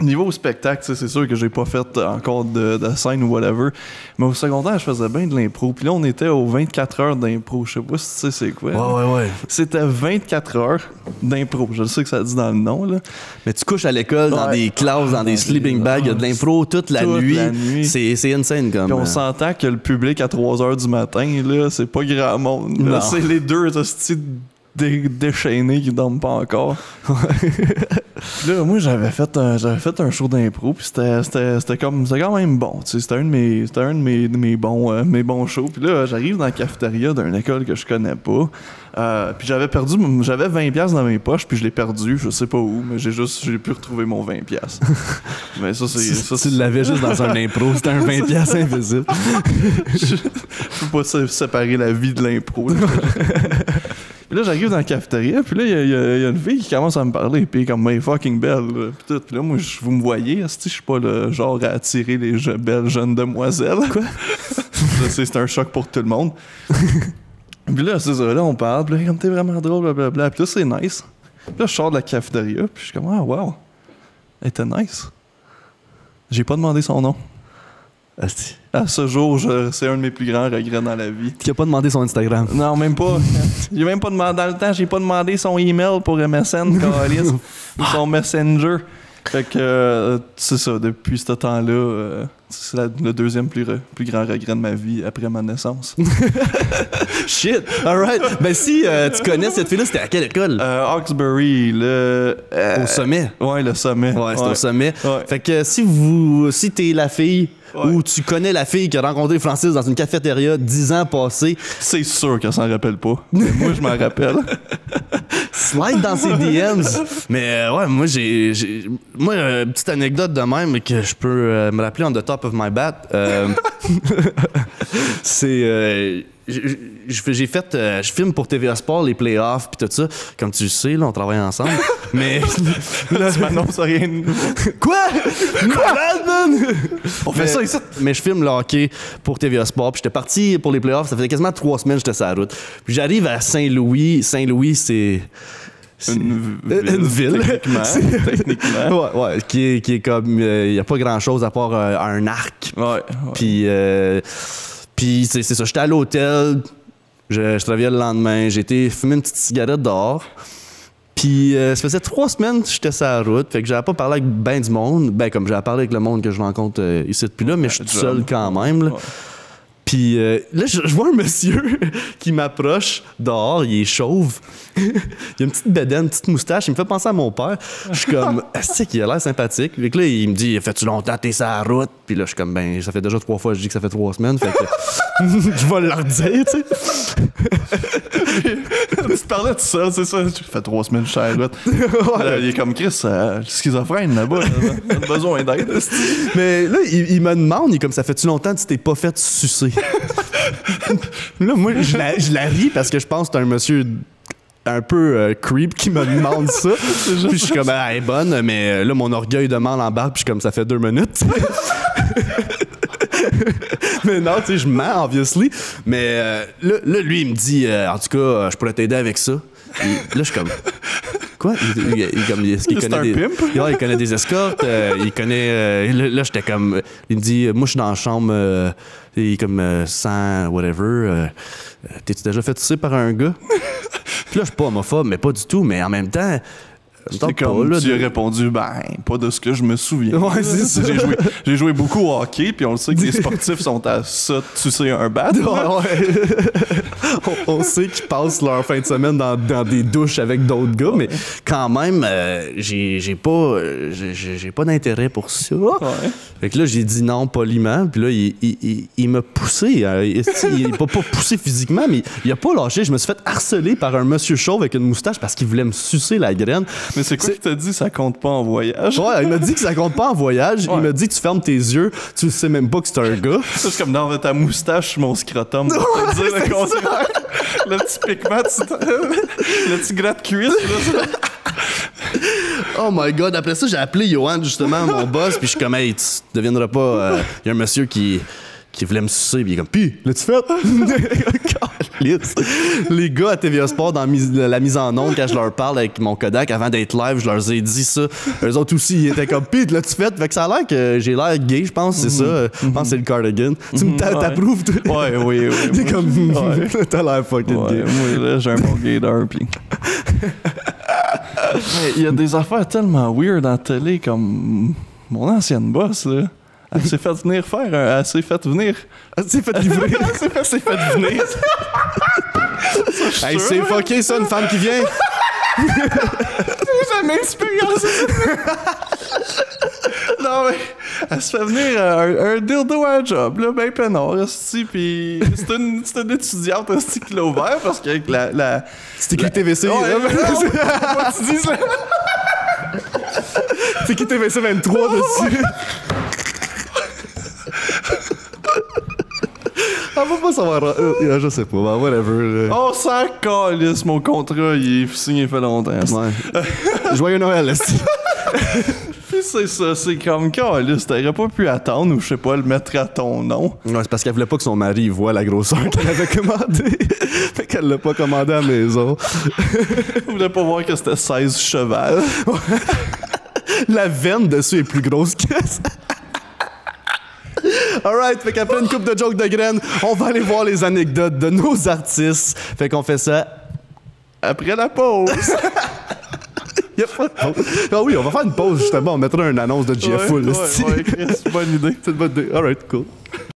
niveau spectacle, c'est sûr que j'ai pas fait encore de scène ou whatever. Mais au secondaire, je faisais bien de l'impro. Puis là, on était aux 24 heures d'impro. Je sais pas si tu sais c'est quoi. Ouais. C'était 24 heures d'impro. Je sais que ça dit dans le nom, là. Mais tu couches à l'école, dans des classes, dans des sleeping bags. Il y a de l'impro toute la nuit. C'est insane comme. Puis on s'entend que le public à 3 heures du matin, là, c'est pas grand monde. Là, c'est les 2 hosties déchaînés qui dorment pas encore. Là, moi, j'avais fait un show d'impro, puis c'était quand même bon. C'était un de mes bons shows. Puis là, j'arrive dans la cafétéria d'une école que je connais pas. Puis j'avais 20$ dans mes poches, puis je l'ai perdu, je sais pas où, mais j'ai pu retrouver mon 20$. Mais ça, tu l'avais juste dans un impro, c'était un 20$ invisible. Je peux pas séparer la vie de l'impro. Puis là, j'arrive dans la cafétéria, puis là, il y a une fille qui commence à me parler, puis comme, mais fucking belle, puis là, moi, vous me voyez, je suis pas le genre à attirer les belles jeunes demoiselles. Quoi? C'est un choc pour tout le monde. Puis là, c'est ça, là, on parle, puis là, comme t'es vraiment drôle, blablabla, puis là, c'est nice. Puis là, je sors de la cafétéria, puis je suis comme, ah, wow, elle était nice. J'ai pas demandé son nom. Asti. À ce jour, c'est un de mes plus grands regrets dans la vie. Tu n'as pas demandé son Instagram? Non, même pas. J'ai même pas demandé dans le temps, j'ai pas demandé son email pour MSN, Calis, ou son Messenger. Fait que c'est ça, depuis ce temps-là, c'est le deuxième plus grand regret de ma vie après ma naissance. Shit! Alright. Ben si tu connais cette fille-là, c'était à quelle école? Hawkesbury, au sommet. Ouais, le sommet. Ouais, c'est au sommet. Ouais. Fait que si t'es la fille ou tu connais la fille qui a rencontré Francis dans une cafétéria 10 ans passés, c'est sûr qu'elle s'en rappelle pas. Mais moi, je m'en rappelle. Slide dans ses DMs. Mais ouais, moi, moi, une petite anecdote de même que je peux me rappeler on the top of my bat. C'est... je filme pour TVA Sport les playoffs puis tout ça. Comme tu le sais, là, on travaille ensemble. Mais là, tu m'annonces rien de nouveau. Quoi? Malade, man! On fait ça ici. Mais je filme le hockey pour TVA Sport. Puis j'étais parti pour les playoffs. Ça faisait quasiment 3 semaines que j'étais sur la route. Puis j'arrive à Saint-Louis. Saint-Louis, c'est une ville. Techniquement. Ouais, qui est comme... Il n'y a pas grand-chose à part un arc. Ouais. Puis c'est ça, j'étais à l'hôtel, je travaillais le lendemain, j'ai été fumer une petite cigarette dehors. Puis ça faisait 3 semaines que j'étais sur la route, fait que j'avais pas parlé avec ben du monde. Ben comme j'avais parlé avec le monde que je rencontre ici depuis là, mais je suis tout seul quand même. Là. Ouais. Puis là, je vois un monsieur qui m'approche dehors, il est chauve. Il a une petite bédaine, une petite moustache, il me fait penser à mon père. Je suis comme, est-ce qu'il a l'air sympathique? Fait que là, il me dit, fais-tu longtemps que t'es sur la route? Puis là, je suis comme, ben, ça fait déjà 3 fois, je dis que ça fait 3 semaines. Fait que je vais leur dire, tu sais. Tu te parlais de ça, c'est ça. Ça fait 3 semaines que je suis sur la route. Là, il est comme Chris, schizophrène là-bas. T'as besoin d'aide. Mais là, il me demande, il est comme, ça fait-tu longtemps que tu t'es pas fait sucer? Là, moi, je la ris parce que je pense que c'est un monsieur un peu creep qui me demande ça. Puis je suis comme, elle est bonne, mais là, mon orgueil de mâle embarque, puis je suis comme, ça fait 2 minutes. Mais non, tu sais, je mens, obviously. Mais là, lui, il me dit, en tout cas, je pourrais t'aider avec ça. Et là, je suis comme... Quoi? Il connaît des escortes, il connaît... là, j'étais comme... Il me dit, moi, je suis dans la chambre, il est comme 100, whatever. T'es-tu déjà fait sucer par un gars? Puis là, je suis pas homophobe, mais pas du tout. Mais en même temps, C'était comme là, tu as répondu, pas de ce que je me souviens. Ouais, c'est ça. J'ai joué beaucoup au hockey, puis on le sait que les sportifs sont à ça, tu sais, un bat. On sait qu'ils passent leur fin de semaine dans des douches avec d'autres gars, mais quand même, j'ai pas d'intérêt pour ça. Fait que là, j'ai dit non poliment, puis là, il m'a poussé. Il m'a pas poussé physiquement, mais il a pas lâché. Je me suis fait harceler par un monsieur chauve avec une moustache parce qu'il voulait me sucer la graine. Mais c'est quoi qu'il t'a dit, ça compte pas en voyage? Ouais, il m'a dit que ça compte pas en voyage. Il m'a dit que tu fermes tes yeux, tu sais même pas que c'est un gars. C'est comme dans ta moustache, mon scrotum. Dire le contraire. Le petit piquement, le petit gratte-cuisse. Oh my god, après ça, j'ai appelé Johan, justement, mon boss, puis je suis comme, hey, tu deviendras pas. Il y a un monsieur qui voulait me sucer, puis il est comme, pis, l'as-tu fait? Les gars à TVA Sport, dans la mise en onde, quand je leur parle avec mon Kodak, avant d'être live, je leur ai dit ça. Eux autres aussi, ils étaient comme, pis, l'as-tu fait? Fait que ça a l'air que j'ai l'air gay, je pense, c'est ça. Je pense que c'est le cardigan. Tu me t'approuves, toi? Ouais, oui. T'es comme, t'as l'air fucking gay. Moi, là, j'ai un bon gaydar, pis. Il y a des affaires tellement weird en télé, comme mon ancienne boss, là. Elle s'est fait venir Elle s'est fait venir. Elle s'est fait livrer. Elle s'est fait venir. Hey, c'est fucké, ça, une femme qui vient. J'ai jamais expérimenté ça. Non, mais elle se fait venir un dildo à un job, là, ben peinard, pis c'est une étudiante qui l'a ouvert parce qu'avec la... C'est écrit TVC, ouais, là. Tu dis ça. C'est écrit TVC 23 dessus. Ah, va pas savoir. Je sais pas, whatever. On s'en calisse, mon contrat, il est signé il fait longtemps. Ouais. Joyeux Noël, aussi. Puis c'est ça, c'est comme calisse, t'aurais pas pu attendre ou je sais pas, le mettre à ton nom. Ouais, c'est parce qu'elle voulait pas que son mari voie la grosseur qu'elle avait commandée. Fait qu'elle l'a pas commandé à la maison. Elle voulait pas voir que c'était 16 cheval. La veine dessus est plus grosse que ça. Alright, fait qu'après une coupe de jokes de graines, on va aller voir les anecdotes de nos artistes. Fait qu'on fait ça après la pause. Y'a pas de pause. Ah oui, on va faire une pause justement. On mettra une annonce de GF-Full. C'est une bonne idée. C'est une bonne idée. Alright, cool.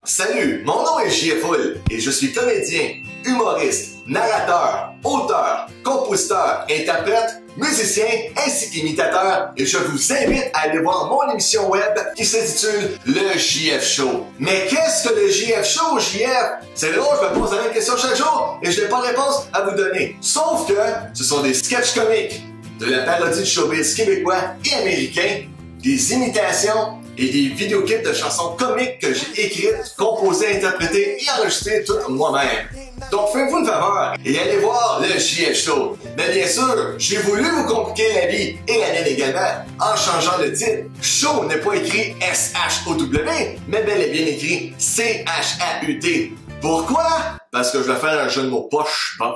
Salut, mon nom est GF-Full et je suis comédien, humoriste, narrateur, auteur, compositeur, interprète, musicien ainsi qu'imitateur et je vous invite à aller voir mon émission web qui s'intitule Le JF Show. Mais qu'est-ce que le JF Show, JF? C'est drôle, je me pose la même question chaque jour et je n'ai pas de réponse à vous donner. Sauf que ce sont des sketchs comiques, de la parodie de showbiz québécois et américain, des imitations et des vidéoclips de chansons comiques que j'ai écrites, composées, interprétées et enregistrées toutes moi-même. Donc faites-vous une faveur et allez voir le JF Show. Mais bien sûr, j'ai voulu vous compliquer la vie et la mienne également en changeant le titre. Show n'est pas écrit S-H-O-W, mais bel et bien écrit C-H-A-U-T. Pourquoi? Parce que je vais faire un jeu de mots poche, bon.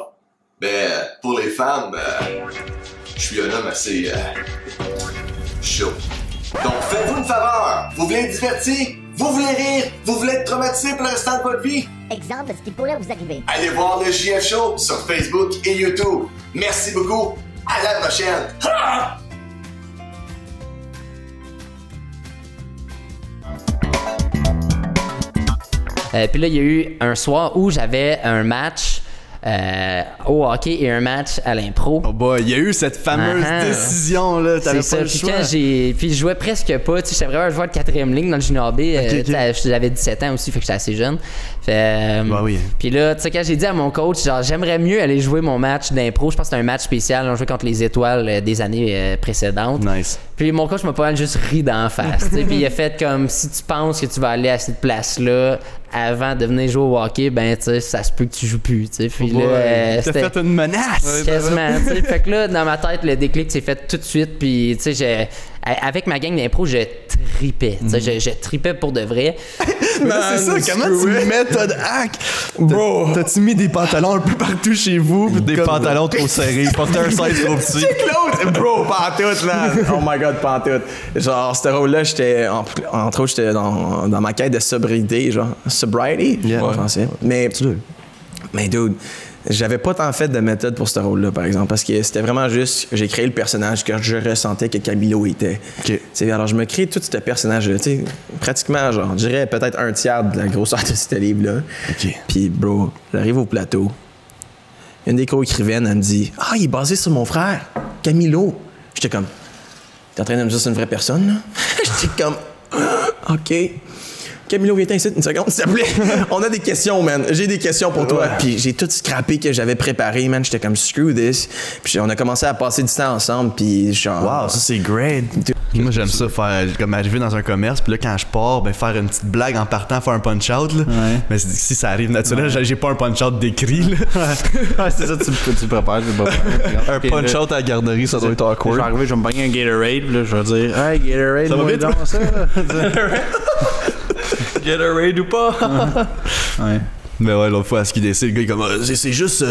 Mais pour les femmes, je suis un homme assez chaud. Donc faites-vous une faveur, vous voulez être diverti, vous voulez rire, vous voulez être traumatisé pour le restant de votre vie? Exemple de ce qui pourrait vous arriver. Allez voir le JF Show sur Facebook et YouTube. Merci beaucoup, à la prochaine. Ha! Puis là, il y a eu un soir où j'avais un match au hockey et un match à l'impro. Oh boy, il y a eu cette fameuse décision là, t'avais pas le choix. Puis je jouais presque pas, tu sais, j'étais vraiment un joueur de 4e ligne dans le junior B. J'avais 17 ans aussi, fait que j'étais assez jeune. Bah oui. Puis là, tu sais, quand j'ai dit à mon coach, genre, j'aimerais mieux aller jouer mon match d'impro, je pense que c'était un match spécial, on jouait contre les étoiles des années précédentes. Nice. Puis mon coach m'a pas mal juste ri d'en face. Puis il a fait comme, si tu penses que tu vas aller à cette place-là avant de venir jouer au hockey, ben tu sais, ça se peut que tu joues plus. Puis là, t'as fait une menace. Quasiment. Fait que là, dans ma tête, le déclic s'est fait tout de suite. Puis tu sais, avec ma gang d'impro, je tripais. Je tripais pour de vrai. Mais c'est ça, comment tu méthode hack? Bro, t'as-tu mis des pantalons un peu partout chez vous? Des pantalons trop serrés, porter un size trop petit. Bro, pantoute, là. Oh my god, pantoute. Genre, ce rôle-là, j'étais, entre autres, j'étais dans ma quête de sobriété, genre. Sobriety, en français. Mais dude, J'avais pas tant fait de méthode pour ce rôle-là, par exemple, parce que c'était vraiment juste, j'ai créé le personnage que je ressentais que Camilo était. Alors, je me crée tout ce personnage-là, pratiquement, genre, je dirais peut-être un tiers de la grosseur de ce livre-là. Puis, bro, j'arrive au plateau. Une des co-écrivaines, elle me dit « Ah, il est basé sur mon frère, Camilo. » J'étais comme « T'es en train de me dire que c'est une vraie personne, là? » J'étais comme « OK. » Camilo, viens ici une seconde, s'il te plaît. On a des questions, man. J'ai des questions pour toi. Puis j'ai tout scrappé que j'avais préparé, man. J'étais comme screw this. Puis on a commencé à passer du temps ensemble. Puis genre. Wow, ça c'est great. Moi j'aime ça faire comme arriver dans un commerce. Puis là quand je pars, ben faire une petite blague en partant, faire un punch out. Là. Mais si ça arrive naturel, j'ai pas un punch out décrit. Là. C'est ça, tu prépares. Un punch out à la garderie, ça doit être awkward. Je vais arriver, je vais me bagner un Gatorade. Puis là, je vais dire hey Gatorade, ça va bien donc ça. Gatorade ou pas? Ouais. Mais ouais, l'autre fois, à ce qu'il décide, le gars, il est comme, c'est juste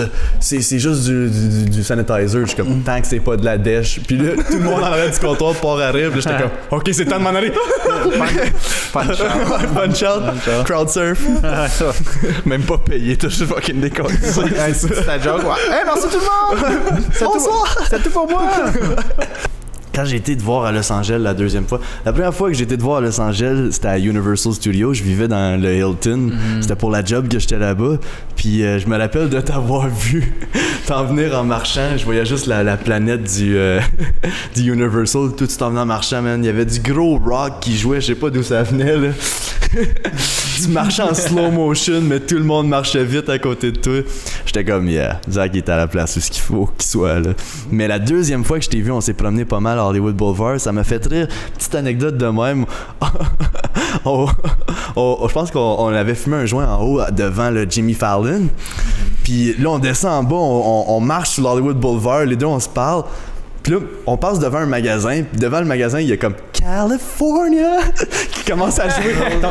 du sanitizer. Je suis comme, tant que c'est pas de la dèche. Puis là, tout le monde en arrière du comptoir part à rire. Puis là, j'étais comme, OK, c'est temps de m'en aller. Punch out. Punch out. Crowd surf. Même pas payé, t'as juste fucking décollé. C'est ta joke. Hey, merci tout le monde! Bonsoir! C'est tout pour moi! Quand j'ai été te voir à Los Angeles la deuxième fois, la première fois que j'ai été te voir à Los Angeles, c'était à Universal Studios. Je vivais dans le Hilton. C'était pour la job que j'étais là-bas. Puis je me rappelle de t'avoir vu t'en venir en marchant. Je voyais juste la planète du Universal. Tout t'en venais en marchant, man. Il y avait du gros rock qui jouait. Je sais pas d'où ça venait, là. Tu marchais en slow motion, mais tout le monde marchait vite à côté de toi. J'étais comme, yeah, Zach est à la place où il faut qu'il soit, là. Mais la deuxième fois que je t'ai vu, on s'est promené pas mal à Hollywood Boulevard. Ça m'a fait rire. Petite anecdote de même. Je pense qu'on avait fumé un joint en haut devant le Jimmy Fallon. Puis là, on descend en bas, on marche sur l'Hollywood Boulevard. Les deux, on se parle. Puis là, on passe devant un magasin. Puis devant le magasin, il y a comme California qui commence à jouer. Là,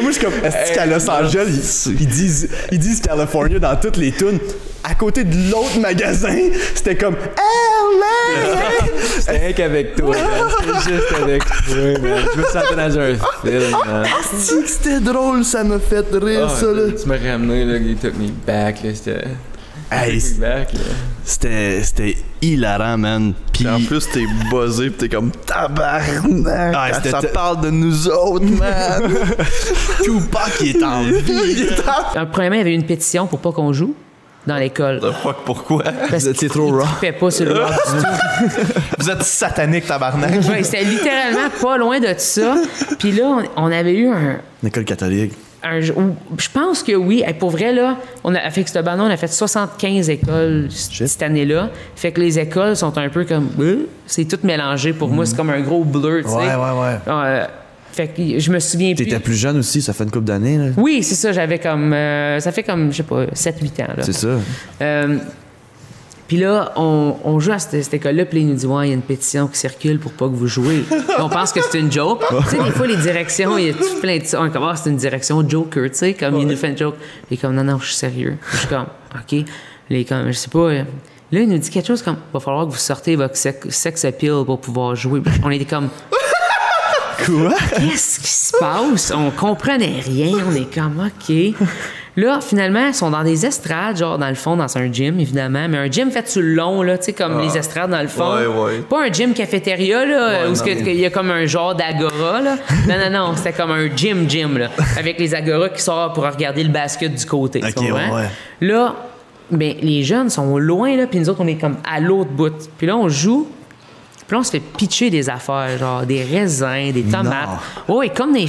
moi, je suis comme, est-ce qu'à Los Angeles, ils disent California dans toutes les tunes. À côté de l'autre magasin, c'était comme LA! C'était rien qu'avec toi, c'était juste avec toi, man. Je me sentais dans un film, man. C'est que c'était drôle, ça m'a fait rire, ça, là. Tu m'as ramené, là, you took me back, là, c'était... Hey, c'était hilarant, man. Puis en plus, t'es buzzé pis t'es comme tabarnak. Ah, ça parle de nous autres, man. Tupac, il est en vie. Premièrement, il y avait une pétition pour pas qu'on joue dans l'école. The fuck, pourquoi? Parce que trop rock. Il trippait pas sur le rock du tout. Vous êtes satanique, tabarnak. Ouais, c'était littéralement pas loin de ça. Puis là, on avait eu une école catholique. Je pense que oui. Pour vrai, là, on a fait ce ballon, on a fait 75 écoles cette année-là. Fait que les écoles sont un peu comme... c'est tout mélangé. Pour moi, c'est comme un gros blur, tu sais. Ouais. Fait que je me souviens plus. T'étais plus jeune aussi, ça fait une couple d'années, là. Oui, c'est ça. J'avais comme... ça fait comme, je sais pas, 7-8 ans, là. C'est ça. Puis là, on joue à cette école-là, puis là, il nous dit « Ouais, il y a une pétition qui circule pour pas que vous jouez. » On pense que c'est une joke. Tu sais, des fois, les directions, il y a tout plein de ça. On est comme « Ah, c'est une direction Joker, tu sais, comme il nous fait une joke. » Il est comme « Non, je suis sérieux. » Je suis comme « OK. » Il est comme « Je sais pas. » Là, il nous dit quelque chose comme « Va falloir que vous sortez votre sex appeal pour pouvoir jouer. » On était comme « Quoi? Qu'est-ce qui se passe? » On comprenait rien. On est comme « OK. » Là, finalement, ils sont dans des estrades, genre dans le fond, dans un gym, évidemment, mais un gym fait sur le long, là, tu sais, comme les estrades dans le fond. Pas un gym cafétéria, là, où il y a comme un genre d'agora, là. Non, c'était comme un gym, là, avec les agoras qui sortent pour regarder le basket du côté. Là, ben, les jeunes sont loin, là, puis nous autres, on est comme à l'autre bout. Puis là, on joue. Puis là, on se fait pitcher des affaires, genre des raisins, des tomates. Oui, comme des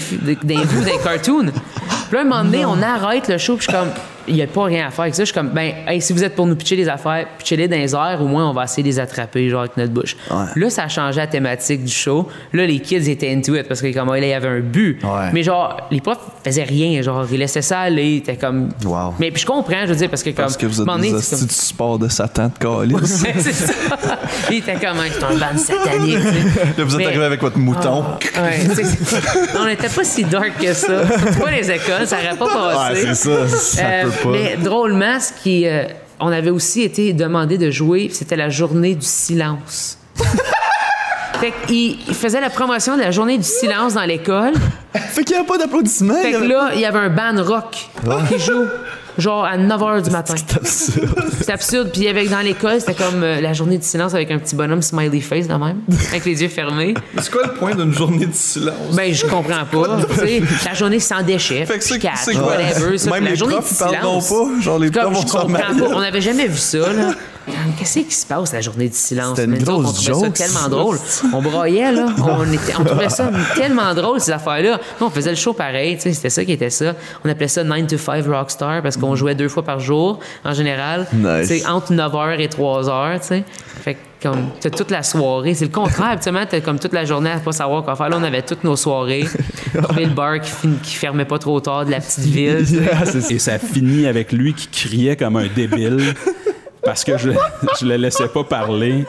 cartoons. Puis là, un moment donné, on arrête le show, puis je suis comme, il n'y a pas rien à faire avec ça. Je suis comme, ben, hey, si vous êtes pour nous pitcher des affaires, pitchez-les dans les airs, au moins, on va essayer de les attraper, genre, avec notre bouche. Là, ça a changé la thématique du show. Là, les kids étaient into it, parce que, comme, là, il y avait un but. Mais, genre, les profs faisaient rien, genre, ils laissaient ça aller, ils étaient comme. Mais, puis je comprends, je veux dire, parce que, comme. Parce que vous êtes des hosties du sport de Satan de calice. C'est ça. Ils étaient comme, c'est un band satanique, tu sais. Là, vous êtes arrivé avec votre mouton. On n'était pas si dark que ça. Surtout pas les écoles, ça n'aurait pas passé. C'est ça, ça peut pas. Mais drôlement, on avait aussi été demandé de jouer, c'était la journée du silence. Fait qu'il faisait la promotion de la journée du silence dans l'école. Fait qu'il n'y avait pas d'applaudissements. Fait que là, il y avait un band rock qui joue. genre à 9h du matin. C'est absurde. Puis dans l'école, c'était comme la journée de silence avec un petit bonhomme smiley face de même, avec les yeux fermés. C'est quoi le point d'une journée de silence? Ben, je comprends pas. La journée sans déchets. Fait que c'est quoi, whatever. Ça, même la les journée profs, de ils parleront silence. pas. Genre, les profs vont Je se comprends remettre. pas. On n'avait jamais vu ça, là. Qu'est-ce qui se passe la journée de silence? C'était une Mais nous autres, on grosse trouvait ça joke, tellement ça. drôle. On broyait, là. On trouvait ça tellement drôle, ces affaires-là. Nous, on faisait le show pareil, tu sais, c'était ça qui était ça. On appelait ça 9 to 5 Rockstar parce qu'on jouait 2 fois par jour, en général. Nice. C'est entre 9h et 3h, tu sais. Fait que comme t'as toute la soirée, c'est le contraire, habituellement, t'as comme toute la journée à pas savoir quoi faire. Là, on avait toutes nos soirées. Trouver le bar qui fermait pas trop tard de la petite ville. tu sais. Et ça finit avec lui qui criait comme un débile parce que je le laissais pas parler.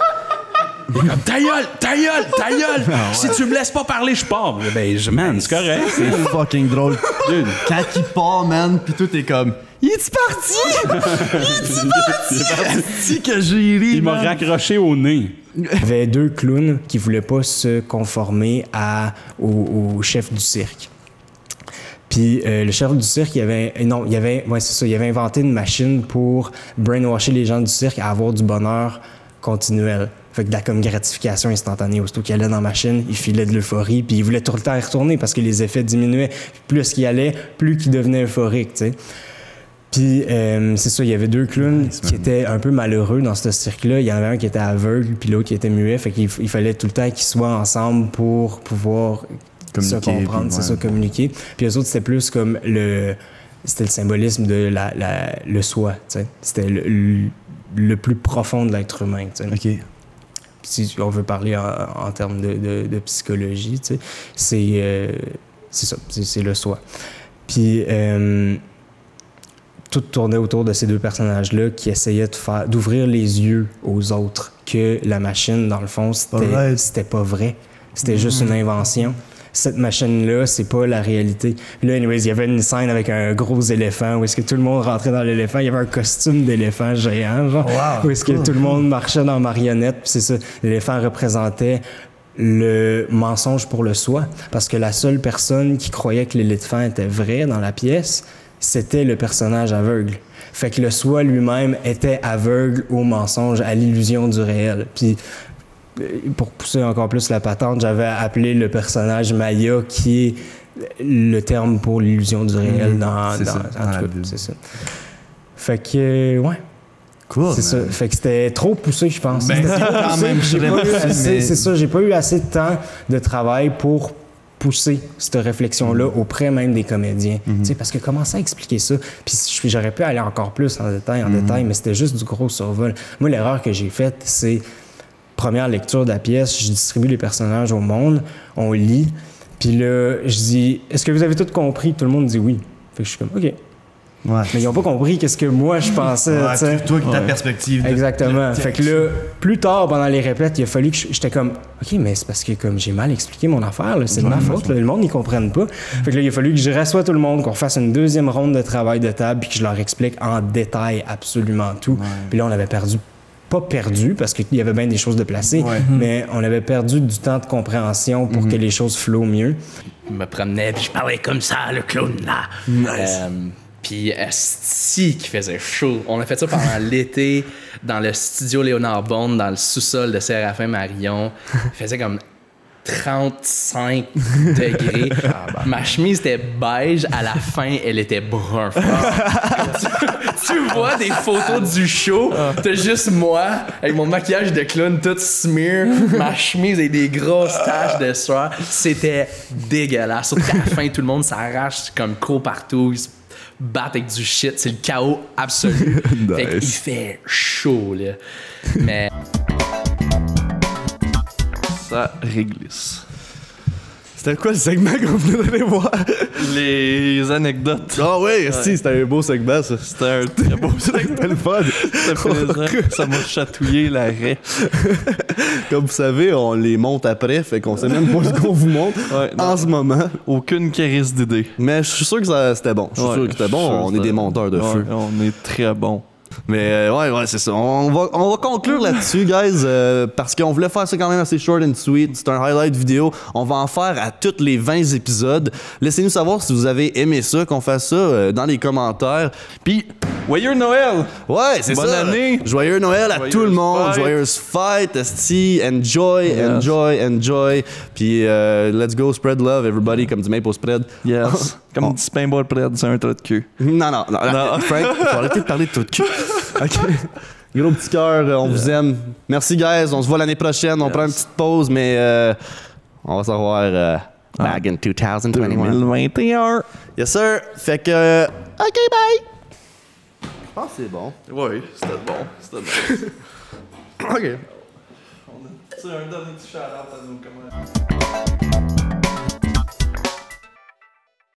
Il est comme ta gueule, ta gueule, ta gueule! Si tu me laisses pas parler, je pars. Ben, man, c'est correct. C'est fucking drôle. Dude, quand il part, man, pis tout est comme. Il est parti? Il est parti que j'ai ri. Il m'a raccroché au nez. Il y avait 2 clowns qui voulaient pas se conformer au chef du cirque. Puis le chef du cirque, il avait inventé une machine pour brainwasher les gens du cirque à avoir du bonheur continuel. Fait que de la comme gratification instantanée. Aussitôt qu'il allait dans la machine, il filait de l'euphorie, puis il voulait tout le temps y retourner parce que les effets diminuaient. Plus qu'il allait, plus qu'il devenait euphorique, tu sais. Puis c'est ça, il y avait 2 clowns qui étaient un peu malheureux dans ce cirque-là. Il y en avait un qui était aveugle, puis l'autre qui était muet. Fait qu'il fallait tout le temps qu'ils soient ensemble pour pouvoir se comprendre, c'est ça, communiquer. Puis eux autres, c'était plus comme c'était le symbolisme de le soi, tu sais. C'était le plus profond de l'être humain, tu sais. OK. Si on veut parler en termes de psychologie, tu sais, c'est ça, c'est le soi. Puis tout tournait autour de ces 2 personnages-là qui essayaient d'ouvrir les yeux aux autres, que la machine, dans le fond, c'était pas vrai. C'était juste une invention. Cette machine-là, c'est pas la réalité. Puis là, anyways, il y avait une scène avec un gros éléphant où est-ce que tout le monde rentrait dans l'éléphant. Il y avait un costume d'éléphant géant, genre. Wow, où est-ce que tout le monde marchait dans marionnette. Puis c'est ça, l'éléphant représentait le mensonge pour le soi. Parce que la seule personne qui croyait que l'éléphant était vrai dans la pièce, c'était le personnage aveugle. Fait que le soi lui-même était aveugle au mensonge, à l'illusion du réel. Puis pour pousser encore plus la patente, j'avais appelé le personnage Maya, qui est le terme pour l'illusion du réel c'est ça. Fait que, ouais. Cool. C'est ça. Fait que c'était trop poussé, je pense. Ben, C'était trop quand poussé, même, puis c'est ça, j'ai pas eu assez de temps de travail pour pousser cette réflexion-là auprès même des comédiens. Tu sais, parce que commencer à expliquer ça, puis j'aurais pu aller encore plus en détail, mais c'était juste du gros survol. Moi, l'erreur que j'ai faite, c'est première lecture de la pièce, je distribue les personnages au monde, on lit, puis là, je dis « Est-ce que vous avez tout compris? » Tout le monde dit « Oui. » Fait que je suis comme « OK. » Ouais. Mais ils n'ont pas compris qu'est-ce que moi, je pensais. Ouais, toi, ta perspective. Exactement. Fait que là, plus tard, pendant les répètes, il a fallu que j'étais comme « OK, mais c'est parce que comme j'ai mal expliqué mon affaire, là, c'est de ma faute. Là, le monde n'y comprenne pas. » Fait que là, il a fallu que je rassoie tout le monde, qu'on fasse une 2e ronde de travail de table, puis que je leur explique en détail absolument tout. Puis là, on avait pas perdu, parce qu'il y avait bien des choses de placer, mais on avait perdu du temps de compréhension pour que les choses flowent mieux. Je me promenais, puis je parlais comme ça, le clown là. Nice. Puis esti qui faisait chaud. On a fait ça pendant l'été dans le studio Léonard Bond, dans le sous-sol de Séraphin Marion. Il faisait comme 35 degrés. Ma chemise était beige. À la fin, elle était brun fort. Tu vois des photos du show, t'as juste moi, avec mon maquillage de clown tout smear, ma chemise et des grosses taches de sueur. C'était dégueulasse. Surtout qu'à la fin, tout le monde s'arrache comme court partout. Ils se battent avec du shit. C'est le chaos absolu. Nice. Fait qu'il fait chaud, là. Mais... ça réglisse. C'était quoi le segment qu'on venait d'aller voir? Les anecdotes. Ah oui, si, c'était un beau segment, ça. C'était un très beau segment. C'était le fun. C'était plaisant. Ça m'a chatouillé l'arrêt. Comme vous savez, on les monte après, fait qu'on sait même pas ce qu'on vous montre en ce moment. Aucune crise d'idée. Mais je suis sûr que c'était bon. Je suis sûr que c'était bon. On est des monteurs de feu. On est très bons. Mais ouais, c'est ça. On va conclure là-dessus, guys, parce qu'on voulait faire ça quand même assez short and sweet. C'est un highlight vidéo. On va en faire à tous les 20 épisodes. Laissez-nous savoir si vous avez aimé ça, qu'on fasse ça dans les commentaires. Puis, joyeux Noël! Ouais, c'est ça. Bonne année! Joyeux Noël à tout le monde. Joyeuse fête, esti. Enjoy. Puis, let's go spread love, everybody, comme du Maple Spread. Yes. Comme du pain ball bread sur un tas de cul. Non. Frank, faut arrêter de parler de tout de cul. OK. Gros petit cœur, on vous aime. Merci, guys. On se voit l'année prochaine. On prend une petite pause, mais on va se revoir back in 2021. 2021. Yes, sir. Fait que... OK, bye. Je pense que c'est bon. Oui, c'était bon. OK. On a un dernier petit shout-out à nous.